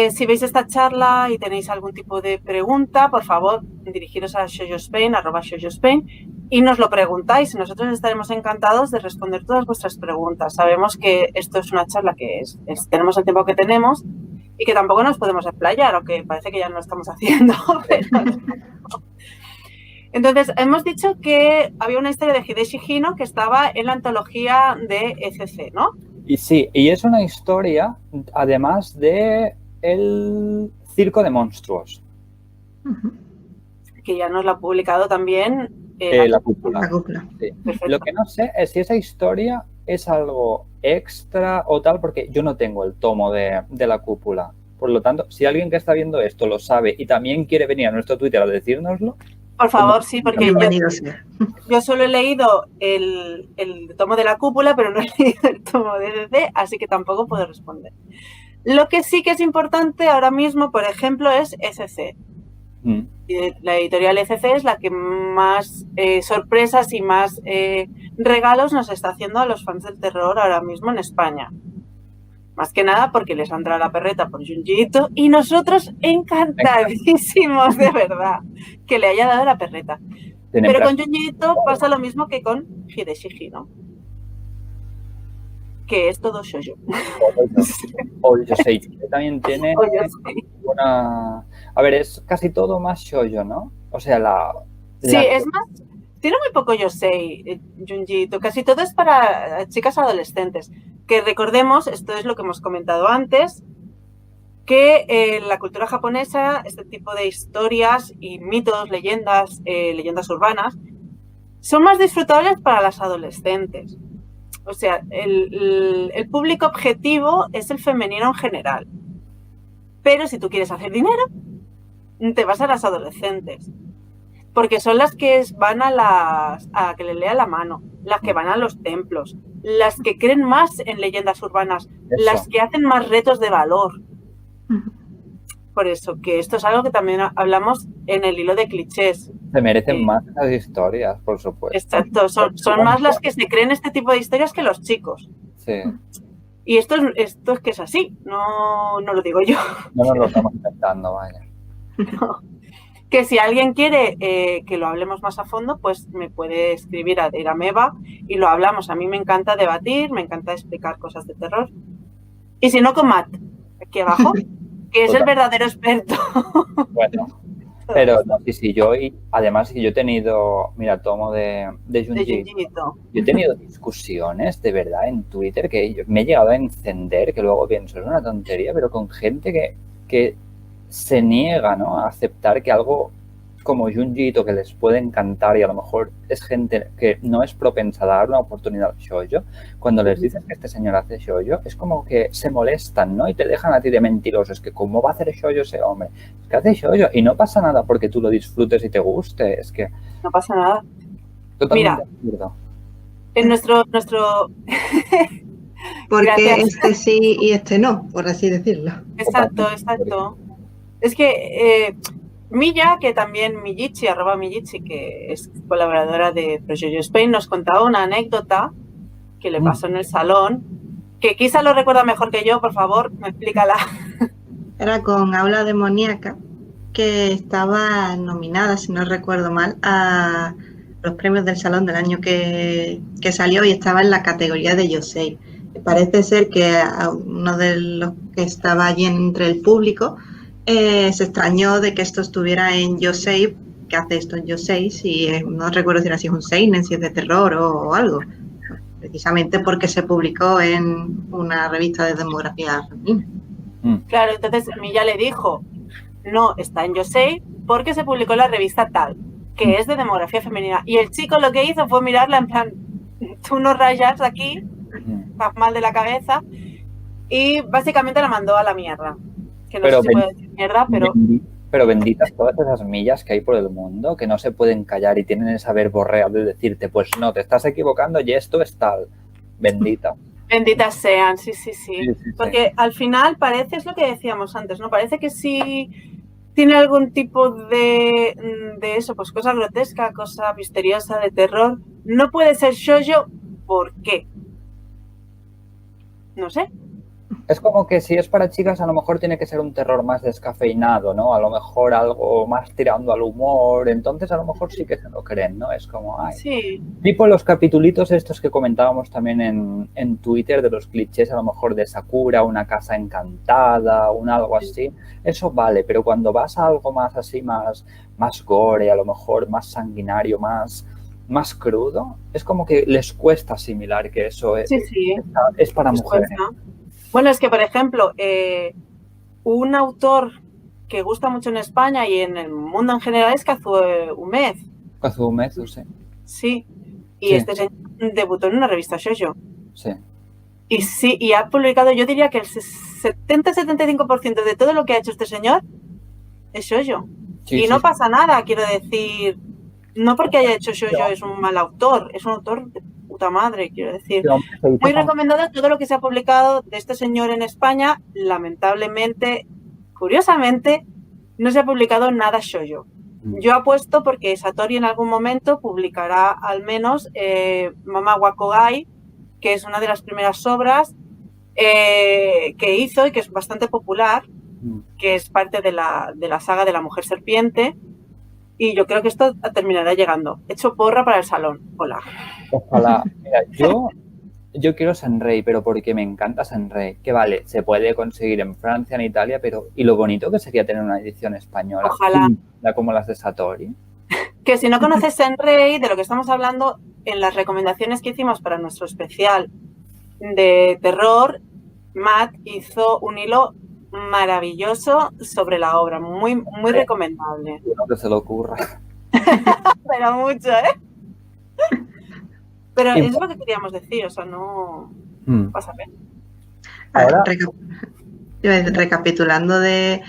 Si veis esta charla y tenéis algún tipo de pregunta, por favor, dirigiros a @shoujospain, y nos lo preguntáis. Nosotros estaremos encantados de responder todas vuestras preguntas. Sabemos que esto es una charla que tenemos el tiempo que tenemos y que tampoco nos podemos explayar, aunque parece que ya no lo estamos haciendo. Entonces, hemos dicho que había una historia de Hideshi Hino que estaba en la antología de ECC, ¿no? Y sí, y es una historia, además de el Circo de Monstruos. Que ya nos la ha publicado también la cúpula. La cúpula. Sí. Lo que no sé es si esa historia es algo extra o tal, porque yo no tengo el tomo de la cúpula. Por lo tanto, si alguien que está viendo esto lo sabe y también quiere venir a nuestro Twitter a decírnoslo... Por favor, sí, porque yo solo he leído el tomo de la cúpula, pero no he leído el tomo de ECC, así que tampoco puedo responder. Lo que sí que es importante ahora mismo, por ejemplo, es ECC. La editorial ECC es la que más sorpresas y más regalos nos está haciendo a los fans del terror ahora mismo en España. Más que nada porque les ha entrado la perreta por Junji Ito y nosotros encantadísimos, de verdad, que le haya dado la perreta. Pero con Junji Ito pasa lo mismo que con Hideshi Hino, que es todo shoujo. O Yosei también tiene una... A ver, es casi todo más shoujo, ¿no? O sea, Sí, es más... Tiene muy poco Yosei, Junji Ito. Casi todo es para chicas adolescentes. Que recordemos, esto es lo que hemos comentado antes, que en la cultura japonesa este tipo de historias y mitos, leyendas urbanas, son más disfrutables para las adolescentes. O sea, el público objetivo es el femenino en general. Pero si tú quieres hacer dinero, te vas a las adolescentes. Porque son las que van a que le lea la mano, las que van a los templos, las que creen más en leyendas urbanas, las que hacen más retos de valor. por eso, que esto es algo que también hablamos en el hilo de clichés. Se merecen más las historias, por supuesto. Exacto, son más las que se creen este tipo de historias que los chicos. Sí. Y esto es que es así, no lo digo yo. No nos lo estamos inventando, vaya. No. Que si alguien quiere que lo hablemos más a fondo, pues me puede escribir a Irameva y lo hablamos. A mí me encanta debatir, me encanta explicar cosas de terror. Y si no, con Matt, aquí abajo, que es el verdadero experto. Bueno, pero no, sí, yo he tenido, mira, tomo de Junji. Yo he tenido discusiones de verdad en Twitter que me he llegado a encender, que luego pienso, es una tontería, pero con gente que se niega, ¿no?, a aceptar que algo como Junji Ito, que les puede encantar y a lo mejor es gente que no es propensa a dar una oportunidad al shoujo, cuando les dices que este señor hace shoujo, es como que se molestan, ¿no? Y te dejan a ti de mentiroso. Es que ¿cómo va a hacer shoujo ese hombre? Es que hace shoujo y no pasa nada porque tú lo disfrutes y te guste. Es que... No pasa nada. Totalmente. Mira, en nuestro... Porque gracias. Este sí y este no, por así decirlo. Exacto. Es que Milla, que también Miyichi, @Miyichi, que es colaboradora de ProShoujo Spain, nos contaba una anécdota que le pasó en el salón, que quizá lo recuerda mejor que yo, por favor, me explícala. Era con Aula Demoníaca, que estaba nominada, si no recuerdo mal, a los premios del salón del año que salió y estaba en la categoría de Yosei. Parece ser que a uno de los que estaba allí entre el público se extrañó de que esto estuviera en Yosei, que hace esto en Yosei, si no recuerdo si era así un seinen, si es de terror o algo, precisamente porque se publicó en una revista de demografía femenina. Claro, entonces Milla le dijo, no, está en Yosei porque se publicó en la revista tal, que es de demografía femenina. Y el chico lo que hizo fue mirarla en plan, tú no rayas aquí, estás mal de la cabeza, y básicamente la mandó a la mierda. Que no sé si puede decir mierda, pero benditas todas esas millas que hay por el mundo, que no se pueden callar y tienen esa verborrea de decirte, pues no, te estás equivocando y esto es tal. Bendita. Benditas sean, sí. Porque al final parece, es lo que decíamos antes, ¿no? Parece que sí tiene algún tipo de eso, pues cosa grotesca, cosa misteriosa, de terror. No puede ser shoujo, ¿por qué? No sé. Es como que si es para chicas, a lo mejor tiene que ser un terror más descafeinado, ¿no? A lo mejor algo más tirando al humor. Entonces, a lo mejor sí que se lo creen, ¿no? Es como, ay. Sí. Tipo los capitulitos estos que comentábamos también en Twitter, de los clichés, a lo mejor de Sakura, una casa encantada, algo así. Eso vale, pero cuando vas a algo más así, más gore, a lo mejor más sanguinario, más crudo, es como que les cuesta asimilar que eso es para mujeres. Bueno, es que, por ejemplo, un autor que gusta mucho en España y en el mundo en general es Kazuo Umezu. Kazuo Umezu, sí. Sí, y este señor debutó en una revista shoujo. Sí. Y ha publicado, yo diría que el 70-75% de todo lo que ha hecho este señor es shoujo. Y no pasa nada, quiero decir, no porque haya hecho shoujo es un mal autor, es un autor de puta madre, quiero decir. Muy recomendado todo lo que se ha publicado de este señor en España. Lamentablemente, curiosamente, no se ha publicado nada shoujo. Yo apuesto porque Satori en algún momento publicará al menos Mama Wakogai, que es una de las primeras obras que hizo y que es bastante popular, que es parte de la saga de la mujer serpiente. Y yo creo que esto terminará llegando. Hecho porra para el salón. Hola. Ojalá. Mira, yo quiero Senrei, pero porque me encanta Senrei. Que vale, se puede conseguir en Francia, en Italia, pero... Y lo bonito que sería tener una edición española. Ojalá. Como las de Satori. Que si no conoces Senrei, de lo que estamos hablando, en las recomendaciones que hicimos para nuestro especial de terror, Matt hizo un hilo maravilloso sobre la obra, muy recomendable. No que se le ocurra. Pero mucho, ¿eh? Pero es lo que queríamos decir, o sea, no pasa bien. Ahora, recapitulando de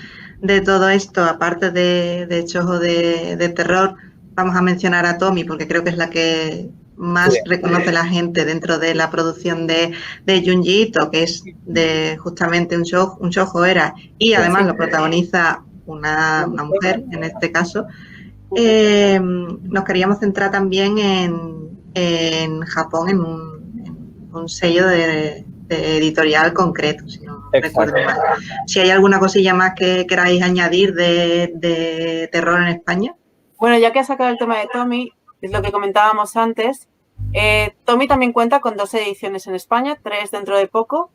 todo esto, aparte de shoujo de terror, vamos a mencionar a Tommy, porque creo que es la que más Sí. reconoce la gente dentro de la producción de Junji Ito, que es de justamente un shoujo era, y además lo protagoniza una mujer, en este caso. Nos queríamos centrar también en Japón, en un sello de editorial concreto, si no recuerdo mal. Si hay alguna cosilla más que queráis añadir de terror en España. Bueno, ya que has sacado el tema de Tommy, es lo que comentábamos antes. Tommy también cuenta con 2 ediciones en España, 3 dentro de poco,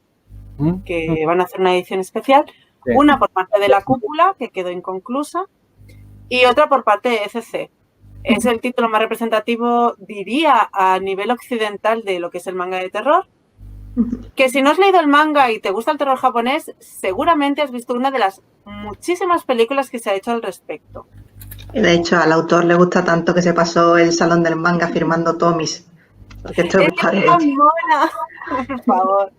que van a hacer una edición especial. Sí. Una por parte de La Cúpula, que quedó inconclusa, y otra por parte de ECC. Es el título más representativo, diría, a nivel occidental de lo que es el manga de terror. Que si no has leído el manga y te gusta el terror japonés, seguramente has visto una de las muchísimas películas que se ha hecho al respecto. De hecho, al autor le gusta tanto que se pasó el salón del manga firmando tomis. Porque esto es por favor.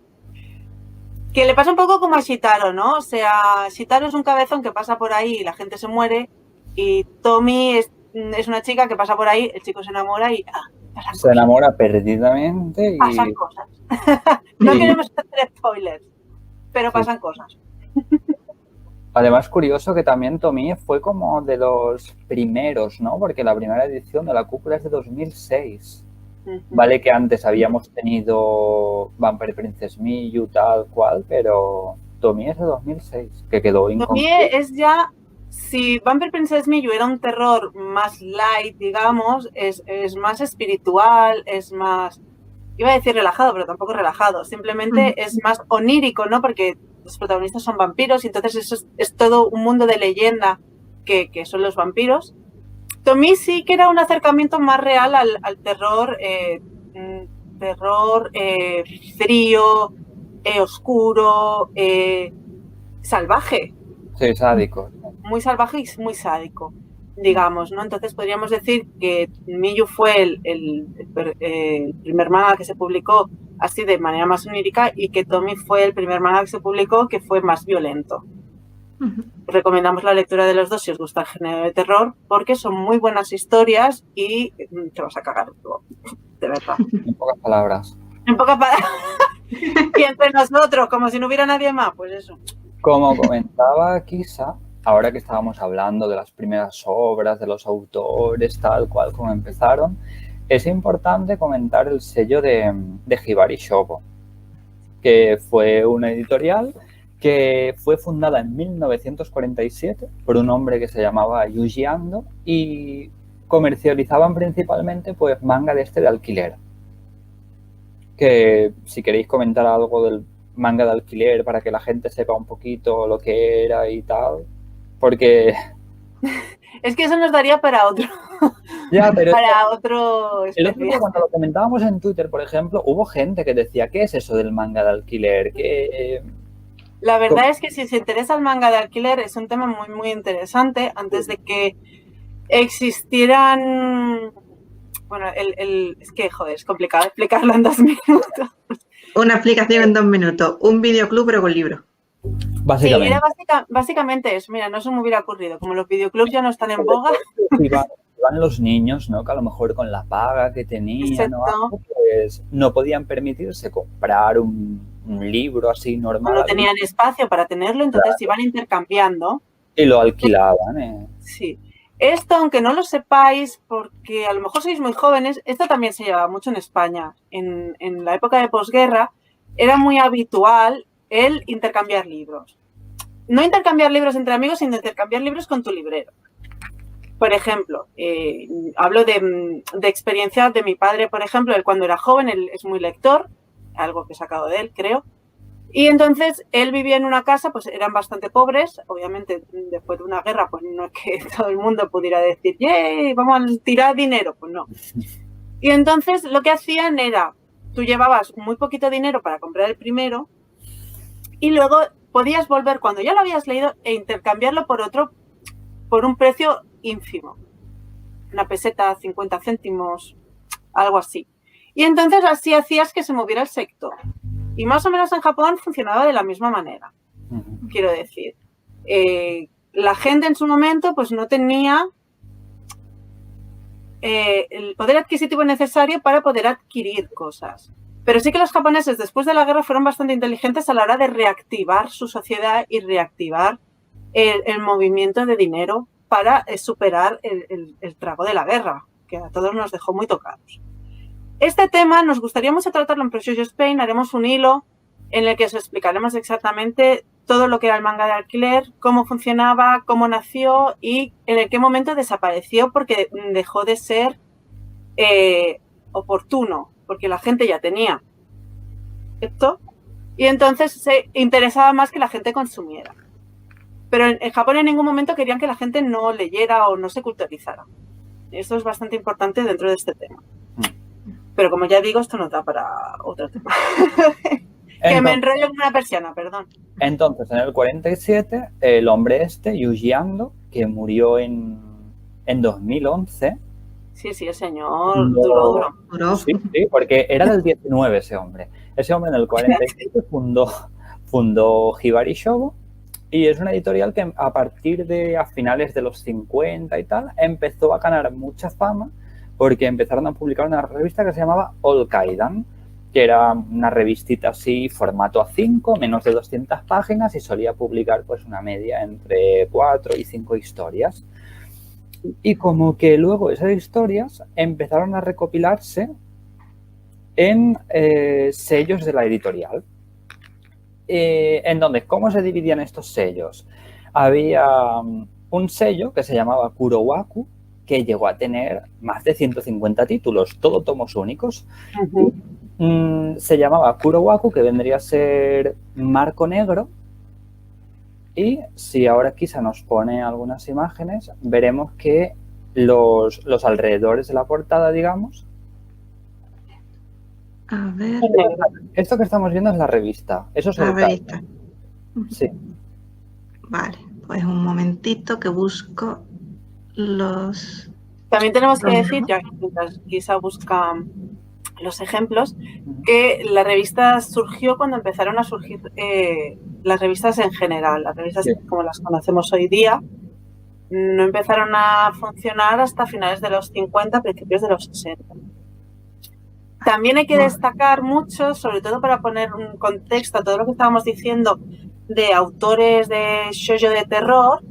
Que le pasa un poco como a Shitaro, ¿no? O sea, Shitaro es un cabezón que pasa por ahí y la gente se muere. Y Tommy es una chica que pasa por ahí, el chico se enamora y se enamora perdidamente y... pasan cosas. No queremos hacer spoilers, pero pasan cosas. Además, curioso que también Tomie fue como de los primeros, ¿no? Porque la primera edición de La Cúpula es de 2006. Vale que antes habíamos tenido Vampire Princess Miyu, tal cual, pero Tomie es de 2006, que quedó inconcluso. Tomie es ya... Si Vampire Princess Miyu era un terror más light, digamos, es más espiritual, es más... Iba a decir relajado, pero tampoco relajado. Simplemente es más onírico, ¿no? Porque los protagonistas son vampiros y entonces eso es todo un mundo de leyenda que son los vampiros. Tomie sí que era un acercamiento más real al terror, frío, oscuro, salvaje. Sí, sádico. Muy salvaje y muy sádico, digamos, ¿no? Entonces podríamos decir que Miyu fue el primer manga que se publicó así de manera más onírica y que Tomie fue el primer manga que se publicó que fue más violento. Recomendamos la lectura de los dos si os gusta el género de terror porque son muy buenas historias y te vas a cagar de verdad. En pocas palabras. En pocas palabras. Y entre nosotros, como si no hubiera nadie más, pues eso. Como comentaba Kisa, ahora que estábamos hablando de las primeras obras, de los autores, tal cual como empezaron, es importante comentar el sello de Hibari Shobo, que fue una editorial que fue fundada en 1947 por un hombre que se llamaba Yuji Ando y comercializaban principalmente pues manga de alquiler. Que si queréis comentar algo del manga de alquiler para que la gente sepa un poquito lo que era y tal, porque... Es que eso nos daría para otro. Ya, pero para otro... El otro día cuando lo comentábamos en Twitter, por ejemplo, hubo gente que decía, ¿qué es eso del manga de alquiler? La verdad es que si os interesa el manga de alquiler es un tema muy, muy interesante. Antes de que existieran... Bueno, es que, joder, es complicado explicarlo en 2 minutos. Una explicación en 2 minutos. Un videoclub, pero con libros. Básicamente. Sí, era básicamente eso. Mira, no se me hubiera ocurrido. Como los videoclubs ya no están en boga. Iban los niños, ¿no? Que a lo mejor con la paga que tenían o algo, pues no podían permitirse comprar un libro así normal. No tenían espacio para tenerlo, entonces iban intercambiando. Y lo alquilaban, Sí. Esto, aunque no lo sepáis, porque a lo mejor sois muy jóvenes, esto también se llevaba mucho en España. En la época de posguerra era muy habitual el intercambiar libros. No intercambiar libros entre amigos, sino intercambiar libros con tu librero. Por ejemplo, hablo de experiencias de mi padre, por ejemplo, él cuando era joven, él es muy lector, algo que he sacado de él, creo. Y entonces él vivía en una casa, pues eran bastante pobres, obviamente después de una guerra, pues no es que todo el mundo pudiera decir, ¡yay! Vamos a tirar dinero, pues no. Y entonces lo que hacían era, tú llevabas muy poquito dinero para comprar el primero y luego podías volver cuando ya lo habías leído e intercambiarlo por otro, por un precio ínfimo. Una peseta, 50 céntimos, algo así. Y entonces así hacías que se moviera el sector. Y más o menos en Japón funcionaba de la misma manera. Quiero decir, la gente en su momento pues no tenía el poder adquisitivo necesario para poder adquirir cosas. Pero sí que los japoneses después de la guerra fueron bastante inteligentes a la hora de reactivar su sociedad y reactivar el movimiento de dinero para superar el trago de la guerra, que a todos nos dejó muy tocados. Este tema nos gustaría mucho tratarlo en ProShoujo Spain. Haremos un hilo en el que os explicaremos exactamente todo lo que era el manga de alquiler, cómo funcionaba, cómo nació y en qué momento desapareció porque dejó de ser oportuno, porque la gente ya tenía esto y entonces se interesaba más que la gente consumiera. Pero en Japón en ningún momento querían que la gente no leyera o no se culturizara. Esto es bastante importante dentro de este tema. Pero como ya digo, esto no da para otro tema. Que me enrollo con una persiana, perdón. Entonces, en el 47, el hombre Yuji Ando, que murió en 2011. Sí, el señor duro. Sí, porque era del 19 ese hombre. Ese hombre en el 47 fundó Hibari Shogo y es una editorial que a partir de a finales de los 50 y tal empezó a ganar mucha fama porque empezaron a publicar una revista que se llamaba All Kaidan, que era una revistita así, formato A5, menos de 200 páginas y solía publicar pues una media entre 4 y 5 historias. Y como que luego esas historias empezaron a recopilarse en sellos de la editorial. Entonces, ¿cómo se dividían estos sellos? Había un sello que se llamaba Kurowaku, que llegó a tener más de 150 títulos, todo tomos únicos. Se llamaba Kurowaku, que vendría a ser marco negro. Y si ahora aquí se nos pone algunas imágenes, veremos que los alrededores de la portada, digamos. A ver. Esto que estamos viendo es la revista. Eso es la revista. Sí. Vale, pues un momentito que busco los... También tenemos que decir, ya que Guisa busca los ejemplos, que la revista surgió cuando empezaron a surgir las revistas en general. Las revistas como las conocemos hoy día no empezaron a funcionar hasta finales de los 50, principios de los 60. También hay que destacar mucho, sobre todo para poner un contexto a todo lo que estábamos diciendo de autores de shoujo de terror,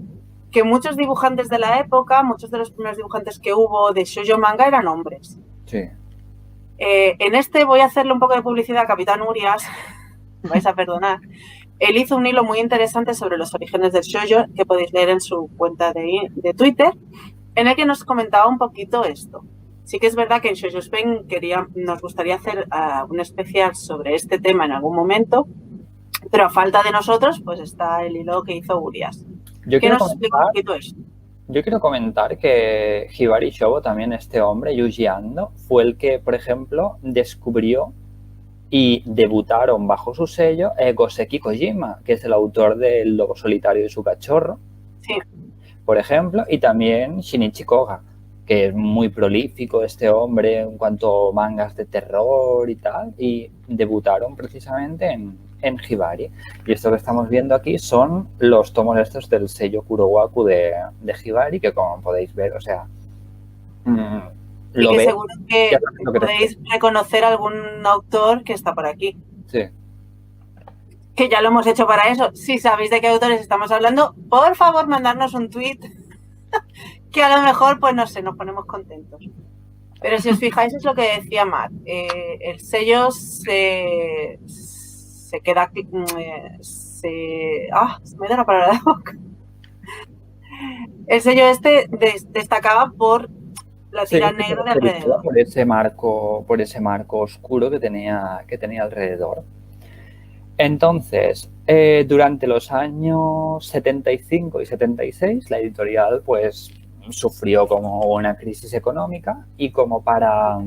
que muchos dibujantes de la época, muchos de los primeros dibujantes que hubo de shoujo manga eran hombres. Sí. En este voy a hacerle un poco de publicidad a Capitán Urias, me vais a perdonar. Él hizo un hilo muy interesante sobre los orígenes del shoujo, que podéis leer en su cuenta de Twitter, en el que nos comentaba un poquito esto. Sí que es verdad que en Shoujo Spain nos gustaría hacer un especial sobre este tema en algún momento, pero a falta de nosotros, pues está el hilo que hizo Urias. ¿Qué nos explica un poquito esto? Yo quiero comentar que Hibari Shogo, también este hombre, Yuji Ando, fue el que, por ejemplo, descubrió y debutaron bajo su sello Goseki Kojima, que es el autor del Lobo Solitario de su cachorro, sí, por ejemplo, y también Shinichi Koga, que es muy prolífico este hombre en cuanto a mangas de terror y tal, y debutaron precisamente en Hibari. Y esto que estamos viendo aquí son los tomos estos del sello Kurowaku de Hibari, que como podéis ver, o sea, y que seguro que podéis reconocer algún autor que está por aquí. Sí. Que ya lo hemos hecho para eso. Si sabéis de qué autores estamos hablando, por favor, mandarnos un tweet que a lo mejor, pues no sé, nos ponemos contentos. Pero si os fijáis, es lo que decía Matt. El sello se queda... se me da la palabra de boca. El sello destacaba por la tira negra de alrededor. Por ese marco oscuro que tenía alrededor. Entonces, durante los años 75 y 76, la editorial pues sufrió como una crisis económica y como para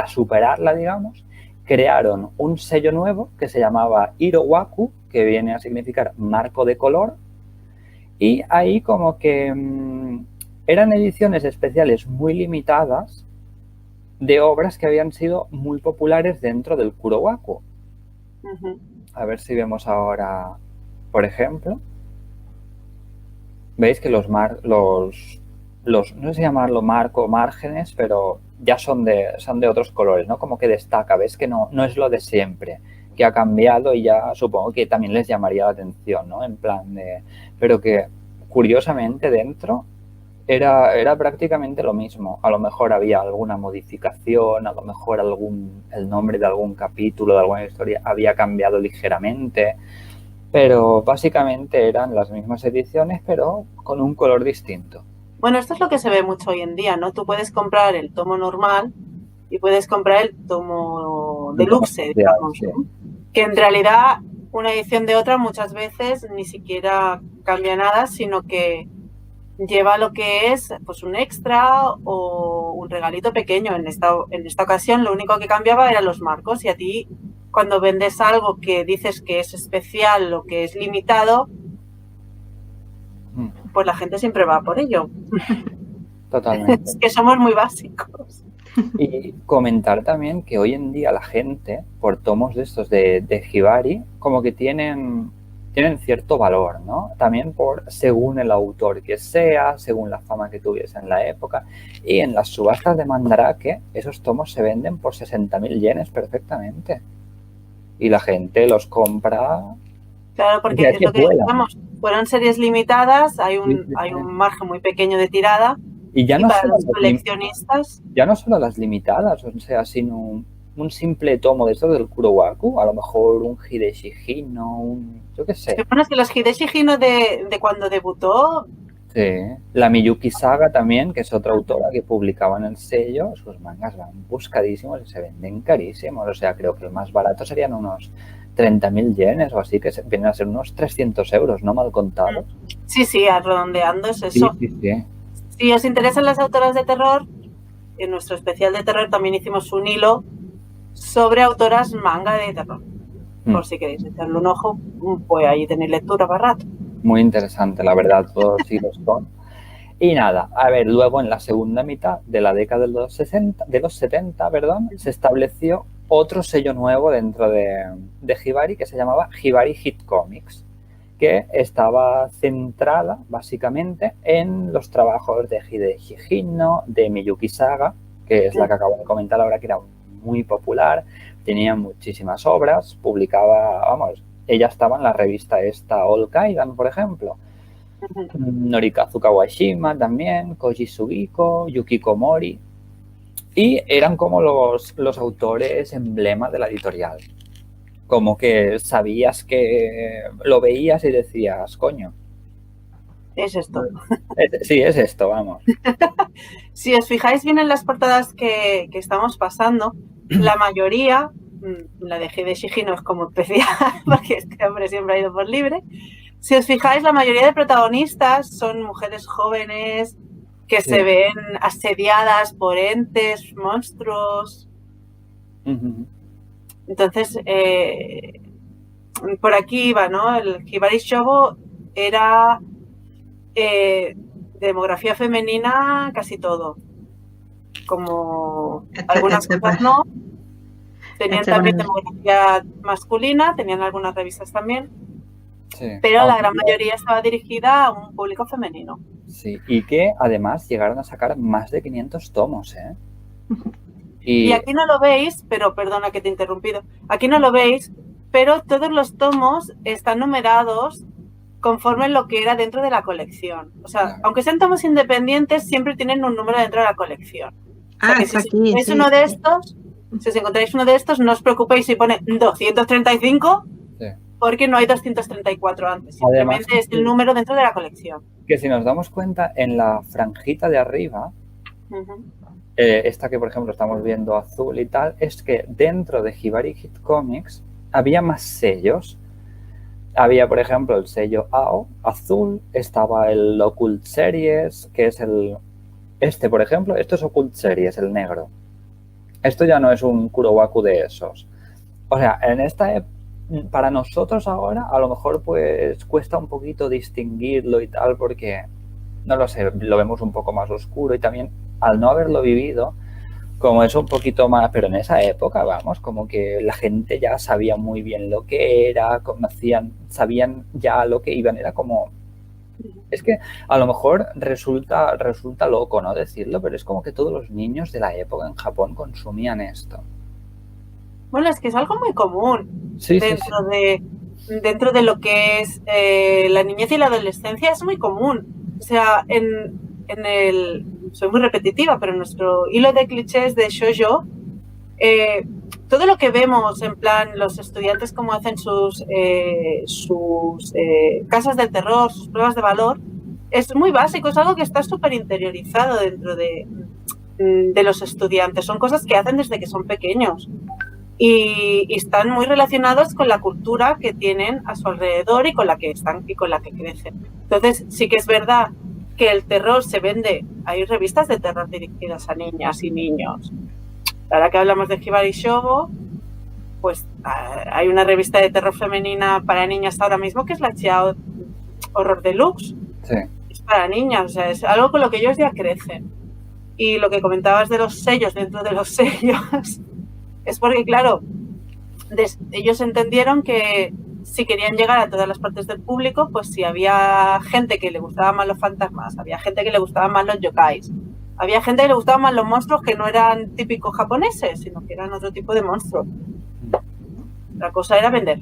superarla, digamos, crearon un sello nuevo que se llamaba Hirowaku, que viene a significar marco de color, y ahí como que eran ediciones especiales muy limitadas de obras que habían sido muy populares dentro del Kurowaku. A ver si vemos ahora, por ejemplo, veis que los no sé si llamarlo marco o márgenes, pero ya son de otros colores, ¿no? Como que destaca, ves que no es lo de siempre, que ha cambiado y ya supongo que también les llamaría la atención, ¿no? En plan de... Pero que curiosamente dentro era prácticamente lo mismo. A lo mejor había alguna modificación, a lo mejor el nombre de algún capítulo, de alguna historia había cambiado ligeramente, pero básicamente eran las mismas ediciones, pero con un color distinto. Bueno, esto es lo que se ve mucho hoy en día, ¿no? Tú puedes comprar el tomo normal y puedes comprar el tomo deluxe, digamos, sí. ¿no? Que en realidad una edición de otra muchas veces ni siquiera cambia nada, sino que lleva lo que es pues un extra o un regalito pequeño. En esta ocasión lo único que cambiaba eran los marcos, y a ti cuando vendes algo que dices que es especial o que es limitado, pues la gente siempre va por ello. Totalmente. Es que somos muy básicos. Y comentar también que hoy en día la gente, por tomos de estos de Hibari, como que tienen cierto valor, ¿no? También según el autor que sea, según la fama que tuviese en la época. Y en las subastas de Mandarake, esos tomos se venden por 60.000 yenes perfectamente. Y la gente los compra. Claro, porque es lo que decíamos, fueron series limitadas, hay un margen muy pequeño de tirada. Y ya no para solo los coleccionistas. Ya no solo las limitadas, o sea, sino un simple tomo de estos del Kurowaku, a lo mejor un Hideshi Hino, yo qué sé. Bueno, es que los Hideshi Hino de cuando debutó. Sí, la Miyuki Saga también, que es otra autora que publicaba en el sello, sus mangas van buscadísimos y se venden carísimos. O sea, creo que el más barato serían unos 30.000 yenes o así, que vienen a ser unos 300 euros, ¿no? Mal contados. Sí, redondeando es eso. Sí. Si os interesan las autoras de terror, en nuestro especial de terror también hicimos un hilo sobre autoras manga de terror. Por si queréis echarle un ojo, pues ahí tenéis lectura para rato. Muy interesante, la verdad, todos los hilos son. Y nada, a ver, luego en la segunda mitad de la década de los 70, se estableció otro sello nuevo dentro de Hibari que se llamaba Hibari Hit Comics, que estaba centrada básicamente en los trabajos de Hideshi Hino, de Miyuki Saga, que es la que acabo de comentar ahora, que era muy popular, tenía muchísimas obras, publicaba, ella estaba en la revista esta All Kaidan, por ejemplo, Norikazu Kawashima también, Koji Sugiko, Yukiko Mori, y eran como los autores emblema de la editorial. Como que sabías que lo veías y decías, coño. Es esto. Sí, es esto, vamos. Si os fijáis bien en las portadas que estamos pasando, la mayoría, la de Hideshi Hino es como especial, porque este hombre siempre ha ido por libre. Si os fijáis, la mayoría de protagonistas son mujeres jóvenes que se ven asediadas por entes, monstruos. Entonces, por aquí iba, ¿no? El Hibari Shogo era demografía femenina casi todo. Como algunas cosas no. Tenían también demografía masculina, tenían algunas revistas también. Sí. Pero la gran mayoría estaba dirigida a un público femenino. Sí, y que además llegaron a sacar más de 500 tomos, ¿eh? Y aquí no lo veis, pero perdona que te he interrumpido. Aquí no lo veis, pero todos los tomos están numerados conforme lo que era dentro de la colección. O sea, aunque sean tomos independientes, siempre tienen un número dentro de la colección. O sea, que si encontráis uno de estos, si os encontráis uno de estos, no os preocupéis si pone 235, porque no hay 234 antes. Simplemente además, es el número dentro de la colección. Que si nos damos cuenta, en la franjita de arriba, esta que por ejemplo estamos viendo azul y tal, es que dentro de Hibari Hit Comics había más sellos. Había, por ejemplo, el sello AO, azul, estaba el Occult Series, que es por ejemplo, esto es Occult Series, el negro. Esto ya no es un Kurowaku de esos. O sea, para nosotros ahora, a lo mejor pues cuesta un poquito distinguirlo y tal, porque, no lo sé, lo vemos un poco más oscuro y también, al no haberlo vivido, como es un poquito más, pero en esa época, vamos, como que la gente ya sabía muy bien lo que era, sabían ya lo que iban, era como Es que a lo mejor resulta loco, ¿no? Decirlo, pero es como que todos los niños de la época en Japón consumían esto. Bueno, es que es algo muy común Sí, dentro de lo que es la niñez y la adolescencia, es muy común. O sea, soy muy repetitiva, pero en nuestro hilo de clichés de shoujo, todo lo que vemos, en plan, los estudiantes cómo hacen sus casas del terror, sus pruebas de valor, es muy básico, es algo que está súper interiorizado dentro de los estudiantes. Son cosas que hacen desde que son pequeños y están muy relacionados con la cultura que tienen a su alrededor y con la que están y con la que crecen. Entonces, sí que es verdad que el terror se vende. Hay revistas de terror dirigidas a niñas y niños. Ahora que hablamos de Hibari Shogo, pues hay una revista de terror femenina para niñas ahora mismo que es la Chiao Horror Deluxe. Sí. Es para niñas, o sea, es algo con lo que ellos ya crecen. Y lo que comentabas de los sellos dentro de los sellos es porque, claro, ellos entendieron que si querían llegar a todas las partes del público, pues si había gente que le gustaban más los fantasmas, había gente que le gustaban más los yokais, había gente que le gustaban más los monstruos que no eran típicos japoneses, sino que eran otro tipo de monstruos. La cosa era vender.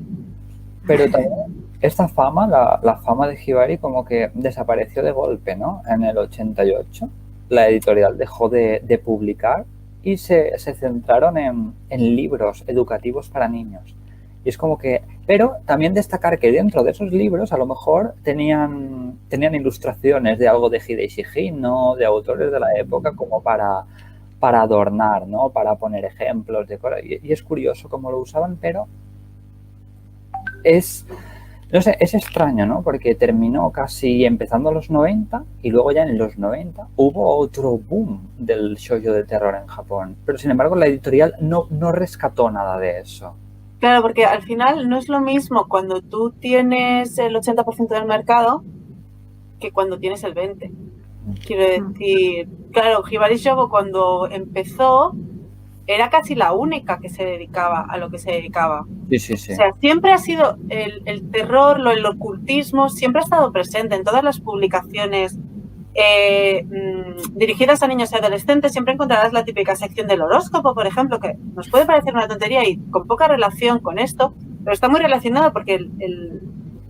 Pero también esta fama, la fama de Hibari, como que desapareció de golpe, ¿no? En el 88, la editorial dejó de publicar y se centraron en libros educativos para niños. Y es como que, pero también destacar que dentro de esos libros a lo mejor tenían ilustraciones de algo de Hideshi Hino, de autores de la época, como para adornar, ¿no? Para poner ejemplos de cosas. Y es curioso cómo lo usaban, pero no sé, es extraño, ¿no? Porque terminó casi empezando los 90 y luego ya en los 90 hubo otro boom del shoujo de terror en Japón. Pero sin embargo la editorial no rescató nada de eso. Claro, porque al final no es lo mismo cuando tú tienes el 80% del mercado que cuando tienes el 20%. Quiero decir, claro, Hibari Shogo cuando empezó era casi la única que se dedicaba a lo que se dedicaba. Sí. O sea, siempre ha sido el terror, el ocultismo, siempre ha estado presente en todas las publicaciones dirigidas a niños y adolescentes. Siempre encontrarás la típica sección del horóscopo, por ejemplo, que nos puede parecer una tontería y con poca relación con esto, pero está muy relacionado porque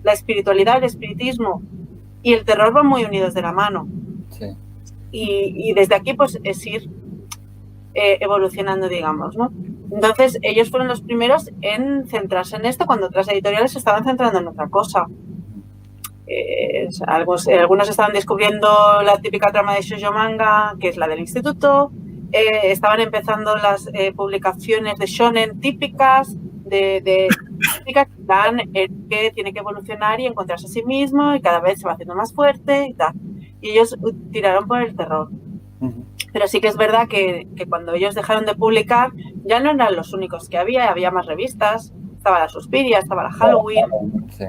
la espiritualidad, el espiritismo y el terror van muy unidos de la mano. Sí. Y desde aquí pues es ir evolucionando, digamos, ¿no? Entonces ellos fueron los primeros en centrarse en esto cuando otras editoriales se estaban centrando en otra cosa. Algunos estaban descubriendo la típica trama de shoujo manga, que es la del instituto. Estaban empezando las publicaciones de shonen típicas, típicas que tiene que evolucionar y encontrarse a sí mismo y cada vez se va haciendo más fuerte y tal. Y ellos tiraron por el terror. Pero sí que es verdad que cuando ellos dejaron de publicar ya no eran los únicos que había más revistas. Estaba la Suspiria, estaba la Halloween. Sí.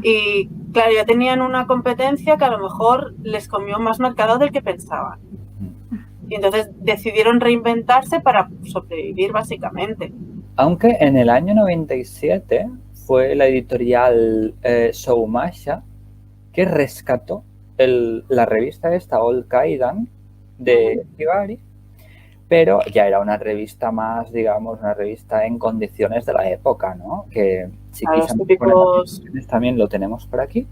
Y claro, ya tenían una competencia que a lo mejor les comió más mercado del que pensaban. Y entonces decidieron reinventarse para sobrevivir básicamente. Aunque en el año 97 fue la editorial Soumasha que rescató la revista esta, All Kaidan, de Hibari, pero ya era una revista más, digamos, una revista en condiciones de la época, ¿no? Que si quizás típicos... también lo tenemos por aquí.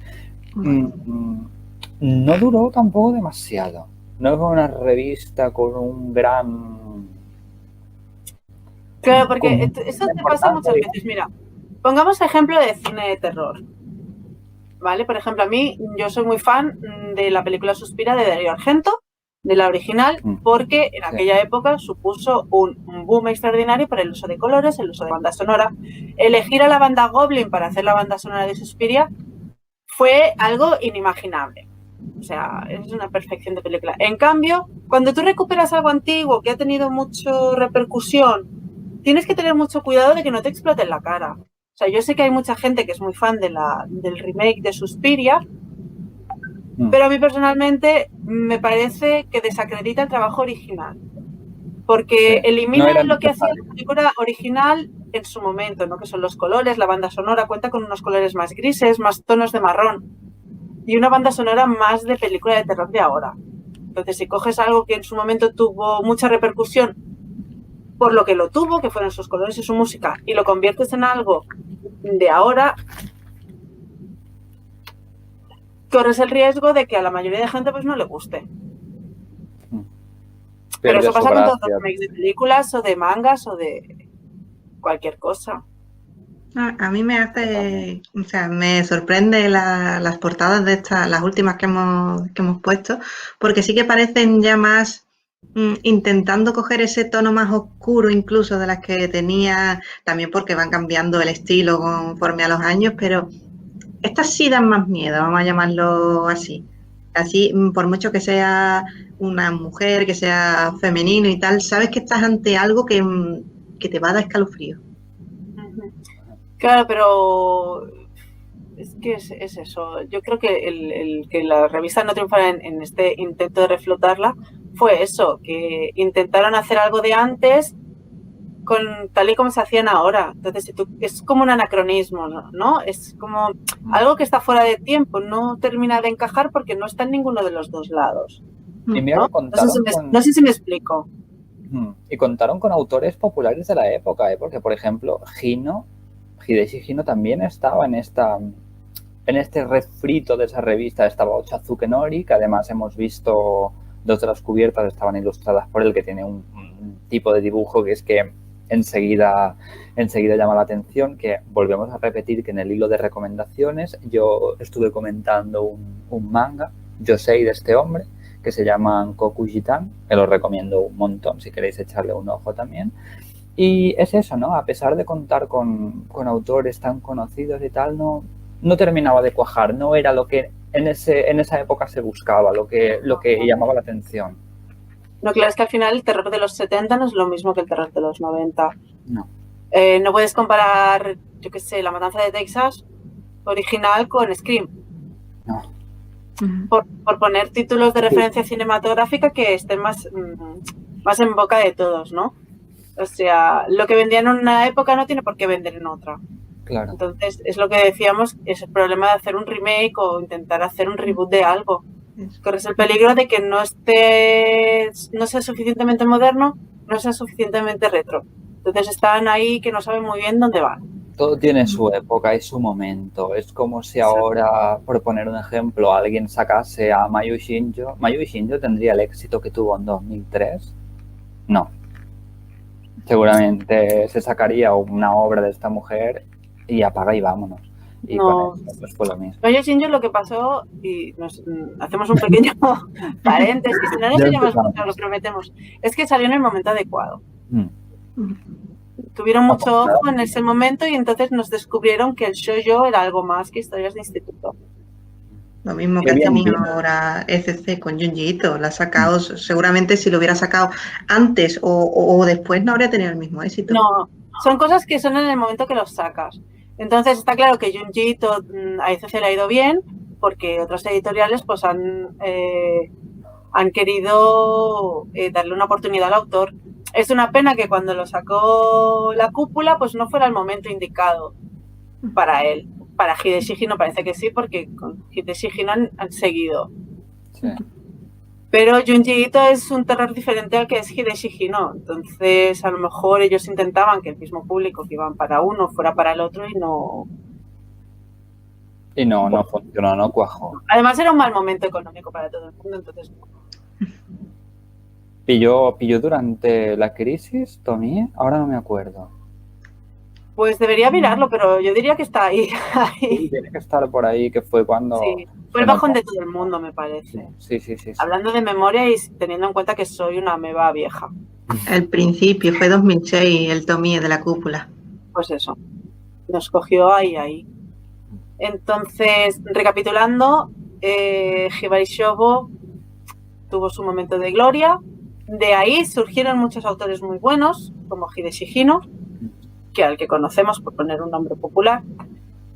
No duró tampoco demasiado. No fue una revista con un gran... Claro, porque eso te pasa muchas veces. Mira, pongamos ejemplo de cine de terror. ¿Vale? Por ejemplo, yo soy muy fan de la película Suspira de Dario Argento, de la original, porque en aquella época supuso un boom extraordinario por el uso de colores, el uso de banda sonora. Elegir a la banda Goblin para hacer la banda sonora de Suspiria fue algo inimaginable. O sea, es una perfección de película. En cambio, cuando tú recuperas algo antiguo que ha tenido mucha repercusión, tienes que tener mucho cuidado de que no te explote en la cara. O sea, yo sé que hay mucha gente que es muy fan del remake de Suspiria, pero a mí personalmente me parece que desacredita el trabajo original, porque elimina lo que hacía la película original en su momento, ¿no? Que son los colores, la banda sonora cuenta con unos colores más grises, más tonos de marrón. y una banda sonora más de película de terror de ahora. Entonces, si coges algo que en su momento tuvo mucha repercusión por lo que lo tuvo, que fueron sus colores y su música, y lo conviertes en algo de ahora, corres el riesgo de que a la mayoría de gente pues no le guste. Pero eso pasa con todos los remakes de películas o de mangas o de cualquier cosa. A mí me hace, o sea, me sorprende las portadas de las últimas que hemos puesto, porque sí que parecen ya más intentando coger ese tono más oscuro incluso de las que tenía, también porque van cambiando el estilo conforme a los años, pero estas sí dan más miedo, vamos a llamarlo así. Así, por mucho que sea una mujer, que sea femenino y tal, sabes que estás ante algo que te va a dar escalofrío. Claro, pero es que es eso. Yo creo que el que la revista no triunfara en este intento de reflotarla fue eso, que intentaron hacer algo de antes con tal y como se hacían ahora. Entonces, es como un anacronismo, ¿no? Es como algo que está fuera de tiempo, no termina de encajar porque no está en ninguno de los dos lados. Y mira, ¿no? No sé si me explico. Y contaron con autores populares de la época, porque, por ejemplo, Hideshi Hino también estaba en este refrito de esa revista. Estaba Ochazuke Nori, que además hemos visto 2 de las cubiertas estaban ilustradas por él, que tiene un tipo de dibujo que es que enseguida llama la atención, que volvemos a repetir que en el hilo de recomendaciones yo estuve comentando un manga, Yosei, de este hombre, que se llama Kokujitan, que lo recomiendo un montón si queréis echarle un ojo también. Y es eso, ¿no? A pesar de contar con autores tan conocidos y tal, no terminaba de cuajar, no era lo que en esa época se buscaba, lo que llamaba la atención. No, claro, es que al final el terror de los 70 no es lo mismo que el terror de los 90. No. No puedes comparar, yo qué sé, La Matanza de Texas original con Scream. No. Por poner títulos de referencia cinematográfica que estén más en boca de todos, ¿no? O sea, lo que vendía en una época no tiene por qué vender en otra. Claro. Entonces, es lo que decíamos, es el problema de hacer un remake o intentar hacer un reboot de algo. Corres el peligro de que no sea suficientemente moderno, no sea suficientemente retro. Entonces están ahí que no saben muy bien dónde van. Todo tiene su época y su momento. Es como si ahora, por poner un ejemplo, alguien sacase a Mayu Shinjo. ¿Mayu Shinjo tendría el éxito que tuvo en 2003? No. Seguramente se sacaría una obra de esta mujer y apaga y vámonos. Y no. Con esto, pues fue lo mismo. Mayu Shinjo, lo que pasó, y hacemos un pequeño paréntesis, si no nos hayamos mucho, lo prometemos, es que salió en el momento adecuado. Tuvieron mucho ojo en ese momento y entonces nos descubrieron que el shoujo era algo más que historias de instituto. Lo mismo que ha tenido ahora ECC con Junji Ito. La ha sacado, seguramente si lo hubiera sacado antes o después no habría tenido el mismo éxito. No, son cosas que son en el momento que los sacas. Entonces está claro que Junji Ito a ECC le ha ido bien porque otras editoriales pues han querido darle una oportunidad al autor. Es una pena que cuando lo sacó La Cúpula pues no fuera el momento indicado para él. Para Hideshi Hino parece que sí, porque con Hideshi Hino han seguido. Sí. Pero Junji Ito es un terror diferente al que es Hideshi Hino. Entonces, a lo mejor ellos intentaban que el mismo público que iban para uno fuera para el otro y no... Y no funcionó, no cuajó. Además, era un mal momento económico para todo el mundo, entonces... ¿Pilló durante la crisis, Tomie? Ahora no me acuerdo. Pues debería mirarlo, pero yo diría que está ahí. Sí, tiene que estar por ahí, que fue cuando... Sí, fue el bajón de todo el mundo, me parece. Sí. Hablando de memoria y teniendo en cuenta que soy una ameba vieja. El principio, fue 2006, el Tomie de La Cúpula. Pues eso, nos cogió ahí. Entonces, recapitulando, Hibari Shogo tuvo su momento de gloria. De ahí surgieron muchos autores muy buenos, como Hideshi Hino, que al que conocemos por poner un nombre popular.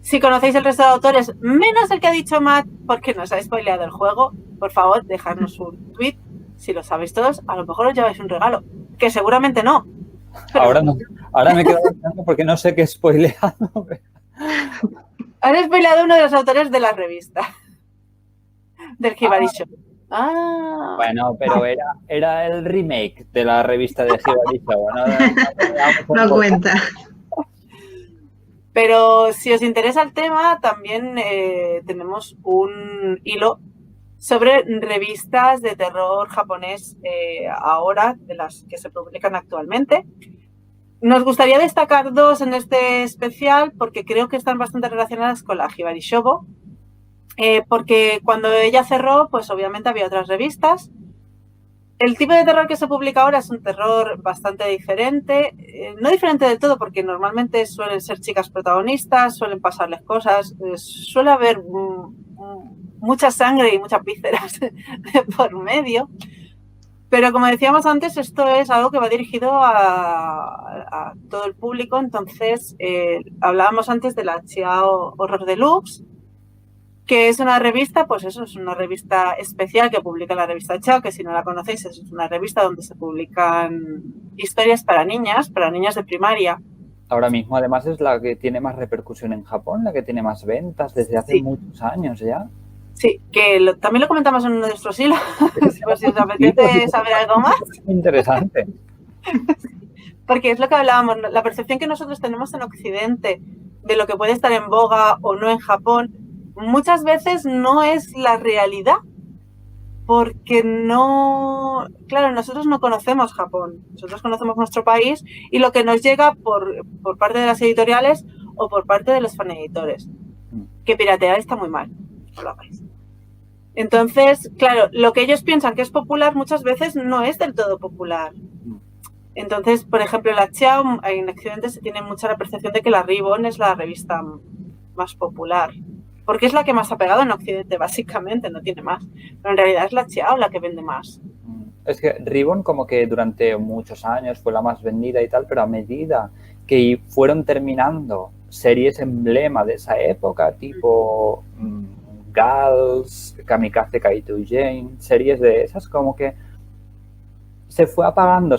Si conocéis el resto de autores, menos el que ha dicho Matt, porque nos ha spoileado el juego, por favor, dejadnos un tweet. Si lo sabéis todos, a lo mejor os lleváis un regalo, que seguramente no. Pero... Ahora me quedo pensando porque no sé qué he spoileado. Han spoileado uno de los autores de la revista. del Hibari Show. Ah. Bueno, pero era el remake de la revista de Hibari Show. No cuenta. Pero si os interesa el tema, también tenemos un hilo sobre revistas de terror japonés ahora, de las que se publican actualmente. Nos gustaría destacar dos en este especial porque creo que están bastante relacionadas con la Hibari Shogo. Porque cuando ella cerró, pues obviamente había otras revistas. El tipo de terror que se publica ahora es un terror bastante diferente, no diferente del todo porque normalmente suelen ser chicas protagonistas, suelen pasarles cosas, suele haber mucha sangre y muchas vísceras por medio, pero como decíamos antes, esto es algo que va dirigido a todo el público, entonces hablábamos antes de la Chiao Horror Deluxe, que es una revista, pues eso, es una revista especial que publica la revista Chao, que si no la conocéis es una revista donde se publican historias para niñas de primaria. Ahora mismo además es la que tiene más repercusión en Japón, la que tiene más ventas desde hace muchos años ya. Sí, que también lo comentamos en uno de nuestros hilos, pues si os apetece saber algo más. Interesante. Porque es lo que hablábamos, la percepción que nosotros tenemos en Occidente de lo que puede estar en boga o no en Japón, muchas veces no es la realidad, porque no, claro, nosotros no conocemos Japón, nosotros conocemos nuestro país y lo que nos llega por parte de las editoriales o por parte de los faneditores, que piratear está muy mal, no lo hagáis. Entonces, claro, lo que ellos piensan que es popular muchas veces no es del todo popular. Entonces, por ejemplo, la Chiao, en Occidente se tiene mucha la percepción de que la Ribbon es la revista más popular. Porque es la que más ha pegado en Occidente, básicamente, no tiene más. Pero en realidad es la Chiao la que vende más. Es que Ribbon como que durante muchos años fue la más vendida y tal, pero a medida que fueron terminando series emblema de esa época, tipo Gals, Kamikaze Kaito Jane, series de esas, como que se fue apagando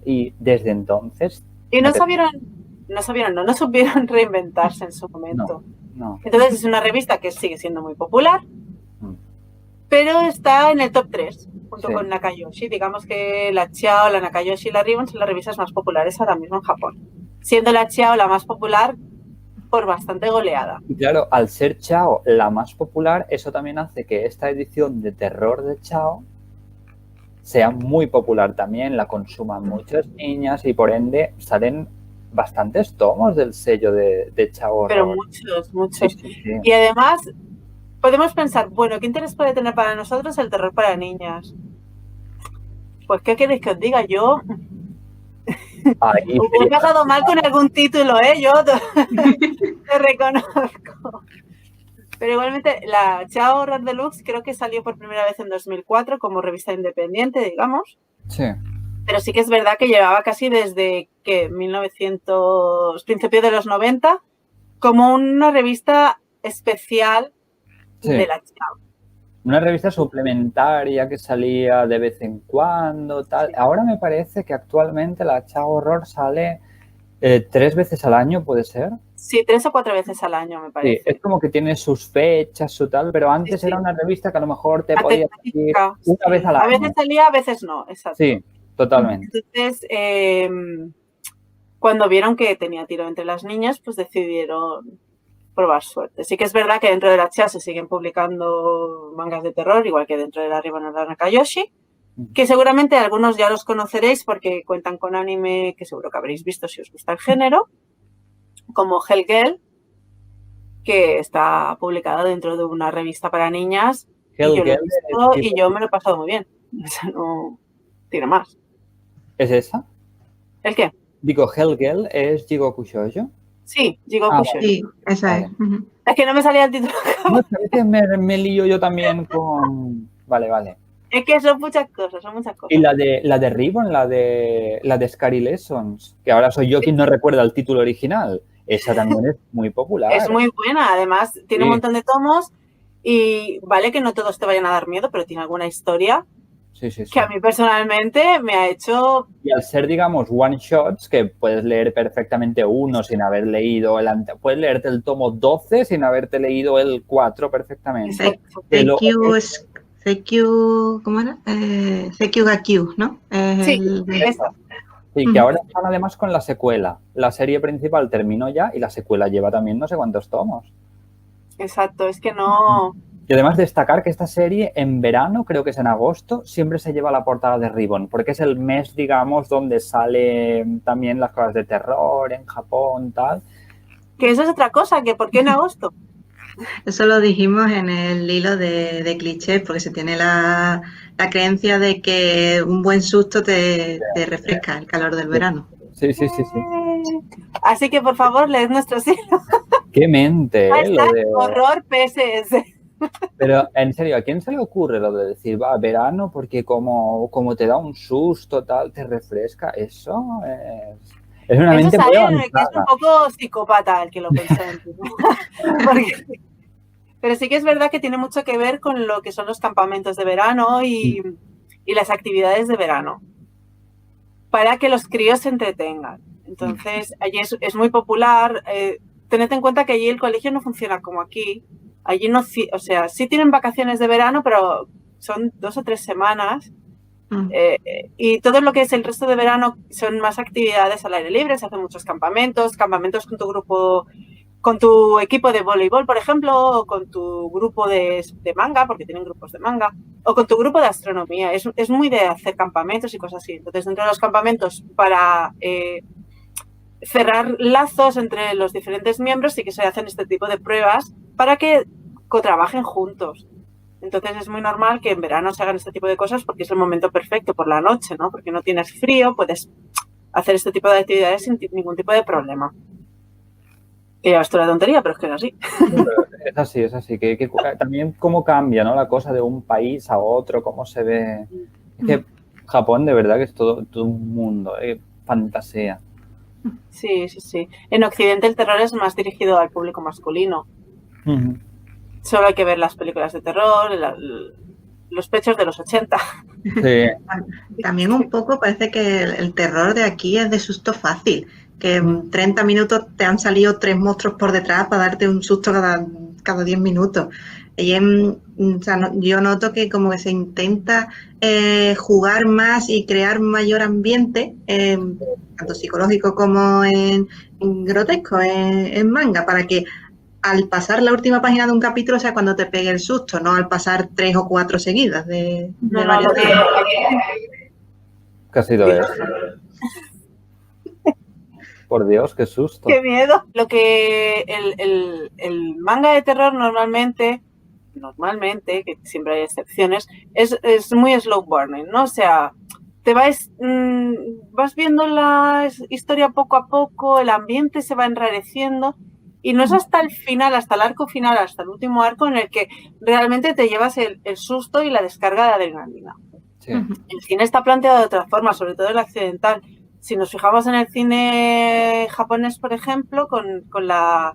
y desde entonces... Y no supieron reinventarse en su momento. No. Entonces es una revista que sigue siendo muy popular, pero está en el top 3, junto con Nakayoshi. Digamos que la Chiao, la Nakayoshi y la Ribbon son las revistas más populares ahora mismo en Japón, siendo la Chiao la más popular por bastante goleada. Y claro, al ser Chao la más popular, eso también hace que esta edición de terror de Chao sea muy popular también, la consuman muchas niñas y por ende salen bastantes tomos del sello de Chao Horror. Pero muchos. Sí. Y además podemos pensar, bueno, ¿qué interés puede tener para nosotros el terror para niñas? Pues, ¿qué queréis que os diga? Yo he pasado mal con algún título, yo te reconozco. Pero igualmente la Chao Horror Deluxe creo que salió por primera vez en 2004 como revista independiente, digamos. Sí. Pero sí que es verdad que llevaba casi desde que 1900, principios de los 90, como una revista especial de la Chao. Una revista suplementaria que salía de vez en cuando, tal. Sí. Ahora me parece que actualmente la Chao Horror sale 3 veces al año, ¿puede ser? Sí, 3 o 4 veces al año, me parece. Sí, es como que tiene sus fechas, su tal, pero antes era una revista que a lo mejor te podía salir una vez al año. A veces salía, a veces no, exacto. Sí, totalmente. Entonces, cuando vieron que tenía tiro entre las niñas, pues decidieron probar suerte. Sí que es verdad que dentro de la Chiao se siguen publicando mangas de terror, igual que dentro de la Ribbon o la Nakayoshi, que seguramente algunos ya los conoceréis porque cuentan con anime que seguro que habréis visto si os gusta el género, como Hellgirl, que está publicada dentro de una revista para niñas, y yo lo he visto y yo me lo he pasado muy bien. O sea, no tiene más. ¿Es esa? ¿El qué? Digo, Hellgirl es Jigoku Shoujo. Sí, Jigoku Shoujo. Sí, esa es. Es que no me salía el título. No, a veces me lío yo también con... Vale. Es que son muchas cosas. Y la de Ribbon, la de Scary Lessons, que ahora soy yo quien no recuerda el título original. Esa también es muy popular. Es muy buena, además tiene un montón de tomos y vale que no todos te vayan a dar miedo, pero tiene alguna historia Sí, sí, sí. Que a mí personalmente me ha hecho... Y al ser, digamos, one shots, que puedes leer perfectamente uno sin haber leído puedes leerte el tomo 12 sin haberte leído el 4 perfectamente. CQ, ¿cómo era? CQ ga Q, ¿no? Sí, eso. Sí, que ahora están además con la secuela. La serie principal terminó ya y la secuela lleva también no sé cuántos tomos. Exacto, es que no... Y además destacar que esta serie en verano, creo que es en agosto, siempre se lleva la portada de Ribbon, porque es el mes, digamos, donde salen también las cosas de terror en Japón, tal. Que eso es otra cosa, que ¿por qué en agosto? Eso lo dijimos en el hilo de clichés, porque se tiene la creencia de que un buen susto te refresca el calor del verano. Sí. Así que, por favor, leed nuestros hilos. ¡Qué mente! Lo de... Horror PSS. Pero, en serio, ¿a quién se le ocurre lo de decir, va, verano, porque como te da un susto, tal, te refresca? Eso es una mente muy avanzada. Que es un poco psicópata el que lo pensó. Pero sí que es verdad que tiene mucho que ver con lo que son los campamentos de verano y las actividades de verano, para que los críos se entretengan. Entonces, allí es muy popular. Tened en cuenta que allí el colegio no funciona como aquí. Allí no, o sea, sí tienen vacaciones de verano, pero son 2 o 3 semanas. Y todo lo que es el resto de verano son más actividades al aire libre. Se hacen muchos campamentos con tu grupo, con tu equipo de voleibol, por ejemplo, o con tu grupo de manga, porque tienen grupos de manga, o con tu grupo de astronomía. Es muy de hacer campamentos y cosas así. Entonces, dentro de los campamentos, para cerrar lazos entre los diferentes miembros, sí que se hacen este tipo de pruebas para que trabajen juntos. Entonces es muy normal que en verano se hagan este tipo de cosas porque es el momento perfecto por la noche, ¿no? Porque no tienes frío, puedes hacer este tipo de actividades sin ningún tipo de problema. Que ya esto es una tontería, pero es que es así. Es así. Que también cómo cambia, ¿no? La cosa de un país a otro, cómo se ve. Es que Japón de verdad que es todo un mundo, fantasía. Sí. En Occidente el terror es más dirigido al público masculino. Solo hay que ver las películas de terror, los pechos de los 80. Sí. También un poco parece que el terror de aquí es de susto fácil, que en 30 minutos te han salido 3 monstruos por detrás para darte un susto cada 10 minutos. Y yo noto que como que se intenta jugar más y crear mayor ambiente, tanto psicológico como en grotesco, en manga, para que al pasar la última página de un capítulo sea cuando te pegue el susto, no al pasar 3 o 4 seguidas de varios. ¿Qué ha sido eso? Por Dios, qué susto. ¡Qué miedo! Lo que el manga de terror normalmente, que siempre hay excepciones, es muy slow burning, ¿no? O sea, te vas viendo la historia poco a poco, el ambiente se va enrareciendo y no es hasta el final, hasta el arco final, hasta el último arco en el que realmente te llevas el susto y la descarga de adrenalina. Sí. El cine está planteado de otra forma, sobre todo el occidental. Si nos fijamos en el cine japonés, por ejemplo, con la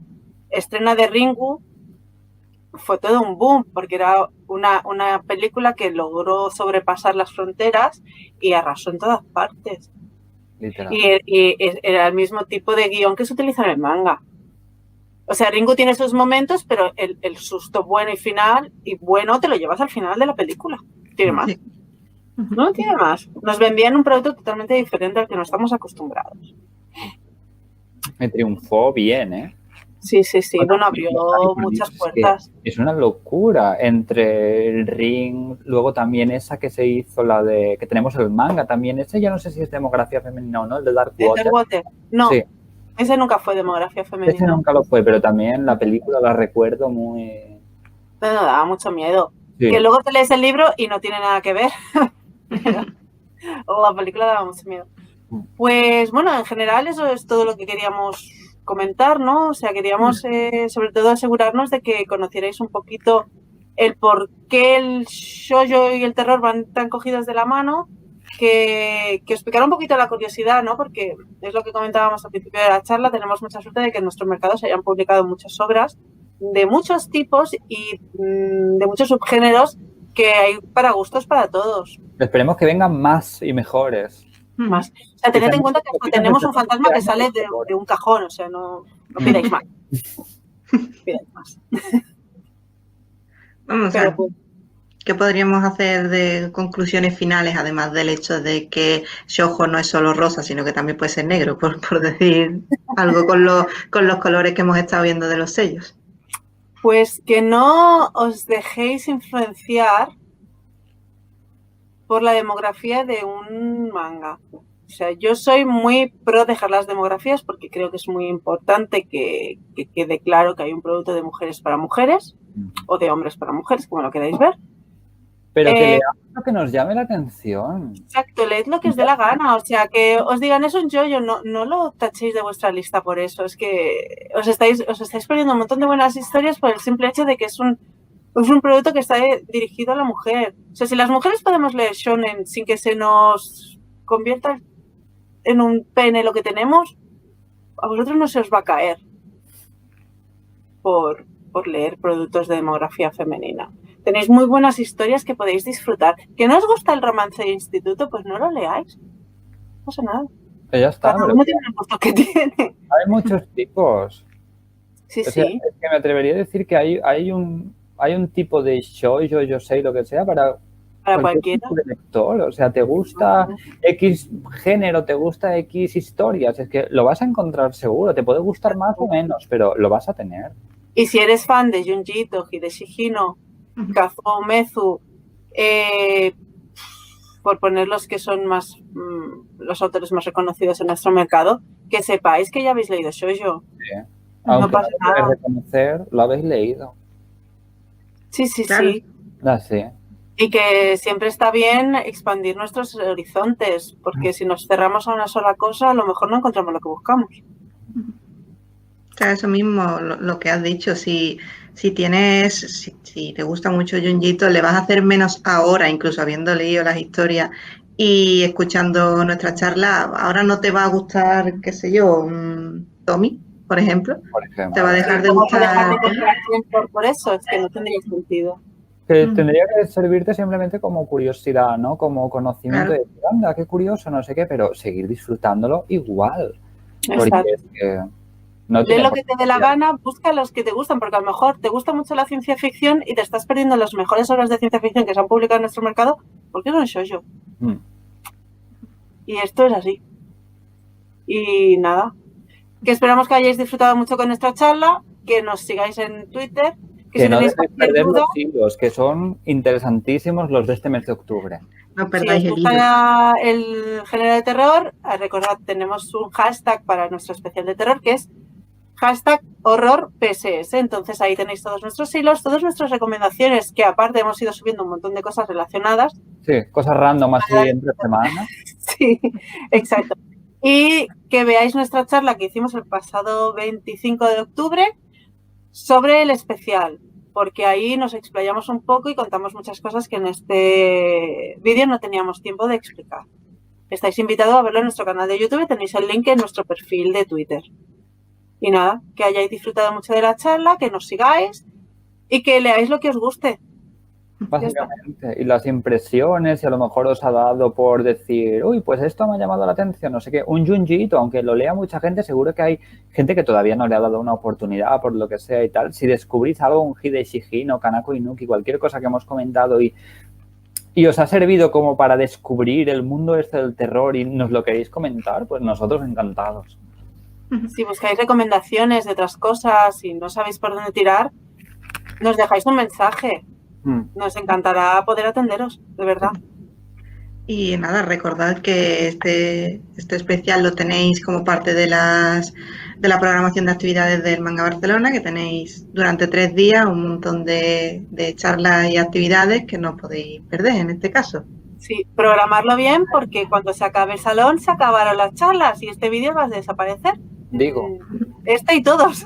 estrena de Ringu, fue todo un boom, porque era una película que logró sobrepasar las fronteras y arrasó en todas partes. Literal. Y era el mismo tipo de guión que se utiliza en el manga. O sea, Ringu tiene sus momentos, pero el susto bueno y bueno te lo llevas al final de la película. Tiene más. Sí. No tiene más. Nos vendían un producto totalmente diferente al que no estamos acostumbrados. Me triunfó bien, ¿eh? Sí. Bueno, abrió muchas puertas. Es una locura. Entre el Ring, luego también esa que se hizo, la de que tenemos el manga también. Ese ya no sé si es demografía femenina o no, el de Darkwater. No, sí. Ese nunca fue demografía femenina. Ese nunca lo fue, pero también la película la recuerdo muy... No, daba mucho miedo. Sí. Que luego te lees el libro y no tiene nada que ver. La película daba mucho miedo. Pues bueno, en general eso es todo lo que queríamos comentar, ¿no? O sea, queríamos sobre todo asegurarnos de que conocierais un poquito el por qué el shoujo y el terror van tan cogidos de la mano, que os picara un poquito la curiosidad, ¿no? Porque es lo que comentábamos al principio de la charla, tenemos mucha suerte de que en nuestro mercado se hayan publicado muchas obras de muchos tipos y de muchos subgéneros que hay para gustos para todos. Esperemos que vengan más y mejores. Más. O sea, tened en cuenta que tenemos un fantasma que sale de un cajón, o sea, no pidáis más. Pidáis más. Vamos a ver. ¿Qué podríamos hacer de conclusiones finales, además del hecho de que shoujo no es solo rosa, sino que también puede ser negro, por decir algo con los colores que hemos estado viendo de los sellos? Pues que no os dejéis influenciar por la demografía de un manga. O sea, yo soy muy pro dejar las demografías porque creo que es muy importante que quede claro que hay un producto de mujeres para mujeres o de hombres para mujeres, como lo queráis ver. Pero que leamos lo que nos llame la atención. Exacto, leed lo que os dé la gana. O sea, que os digan es un yoyo, no lo tachéis de vuestra lista por eso. Es que os estáis poniendo un montón de buenas historias por el simple hecho de que es un producto que está dirigido a la mujer. O sea, si las mujeres podemos leer shonen sin que se nos convierta en un pene lo que tenemos, a vosotros no se os va a caer por leer productos de demografía femenina. Tenéis muy buenas historias que podéis disfrutar. ¿Que no os gusta el romance de instituto? Pues no lo leáis. No pasa nada. Ya está. Cada uno tiene el gusto que tiene. Hay muchos tipos. Sí, o sea, sí. Es que me atrevería a decir que hay un tipo de shoujo, yo sé, lo que sea, para cualquier tipo de lector. O sea, te gusta X género, te gusta X historias. Es que lo vas a encontrar seguro. Te puede gustar más o menos, pero lo vas a tener. Y si eres fan de Junji Ito, Hideshi Hino, Kazuo Umezu, por poner los que son más los autores más reconocidos en nuestro mercado, que sepáis que ya habéis leído shoujo. Sí. Aunque no pasa nada. Reconocer, lo habéis leído. Sí, sí, Claro. sí. Sí. Y que siempre está bien expandir nuestros horizontes, porque si nos cerramos a una sola cosa, a lo mejor no encontramos lo que buscamos. O sea, eso mismo, lo que has dicho, si te gusta mucho Junji Ito, le vas a hacer menos ahora, incluso habiendo leído las historias y escuchando nuestra charla. Ahora no te va a gustar, qué sé yo, Tommy, por ejemplo. Te va a dejar de gustar. Por eso es que no tendría sentido. Que tendría que servirte simplemente como curiosidad, ¿no? Como conocimiento Claro. de, anda, qué curioso, no sé qué, pero seguir disfrutándolo igual. Exacto. Porque es que no lee lo que te dé la gana, busca los que te gustan, porque a lo mejor te gusta mucho la ciencia ficción y te estás perdiendo las mejores obras de ciencia ficción que se han publicado en nuestro mercado porque son shoujo. Y esto es así. Y nada, que esperamos que hayáis disfrutado mucho con nuestra charla, que nos sigáis en Twitter, que si no tenéis debéis perder los hilos, que son interesantísimos los de este mes de octubre. No perdáis si os el hilo. gusta el género de terror, recordad, tenemos un hashtag para nuestro especial de terror que es #HorrorPSS. Entonces ahí tenéis todos nuestros hilos, todas nuestras recomendaciones, que aparte hemos ido subiendo un montón de cosas relacionadas. Sí, cosas random así entre semana. Sí, exacto. Y que veáis nuestra charla que hicimos el pasado 25 de octubre sobre el especial, porque ahí nos explayamos un poco y contamos muchas cosas que en este vídeo no teníamos tiempo de explicar. Estáis invitados a verlo en nuestro canal de YouTube y tenéis el link en nuestro perfil de Twitter. Y nada, que hayáis disfrutado mucho de la charla, que nos sigáis y que leáis lo que os guste. Básicamente, y las impresiones, y a lo mejor os ha dado por decir, uy, pues esto me ha llamado la atención, no sé qué, un Junji Ito, aunque lo lea mucha gente, seguro que hay gente que todavía no le ha dado una oportunidad por lo que sea y tal. Si descubrís algo, un Hideshi Hino, Kanako Inuki, cualquier cosa que hemos comentado y os ha servido como para descubrir el mundo este del terror y nos lo queréis comentar, pues nosotros encantados. Si buscáis recomendaciones de otras cosas y no sabéis por dónde tirar, nos dejáis un mensaje. Nos encantará poder atenderos, de verdad. Y nada, recordad que este especial lo tenéis como parte de la programación de actividades del Manga Barcelona, que tenéis durante 3 días un montón de charlas y actividades que no podéis perder en este caso. Sí, programarlo bien porque cuando se acabe el salón se acabaron las charlas y este vídeo va a desaparecer. Digo. Este y todos.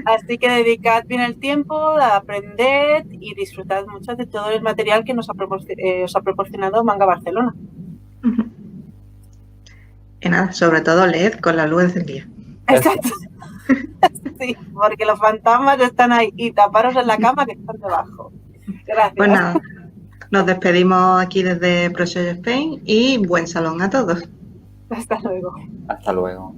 Así que dedicad bien el tiempo, aprended y disfrutad mucho de todo el material que os ha proporcionado Manga Barcelona. Y nada, sobre todo leed con la luz encendida. Exacto. Sí, porque los fantasmas están ahí y taparos en la cama que están debajo. Gracias. Pues nada, nos despedimos aquí desde ProShow Spain y buen salón a todos. Hasta luego. Hasta luego.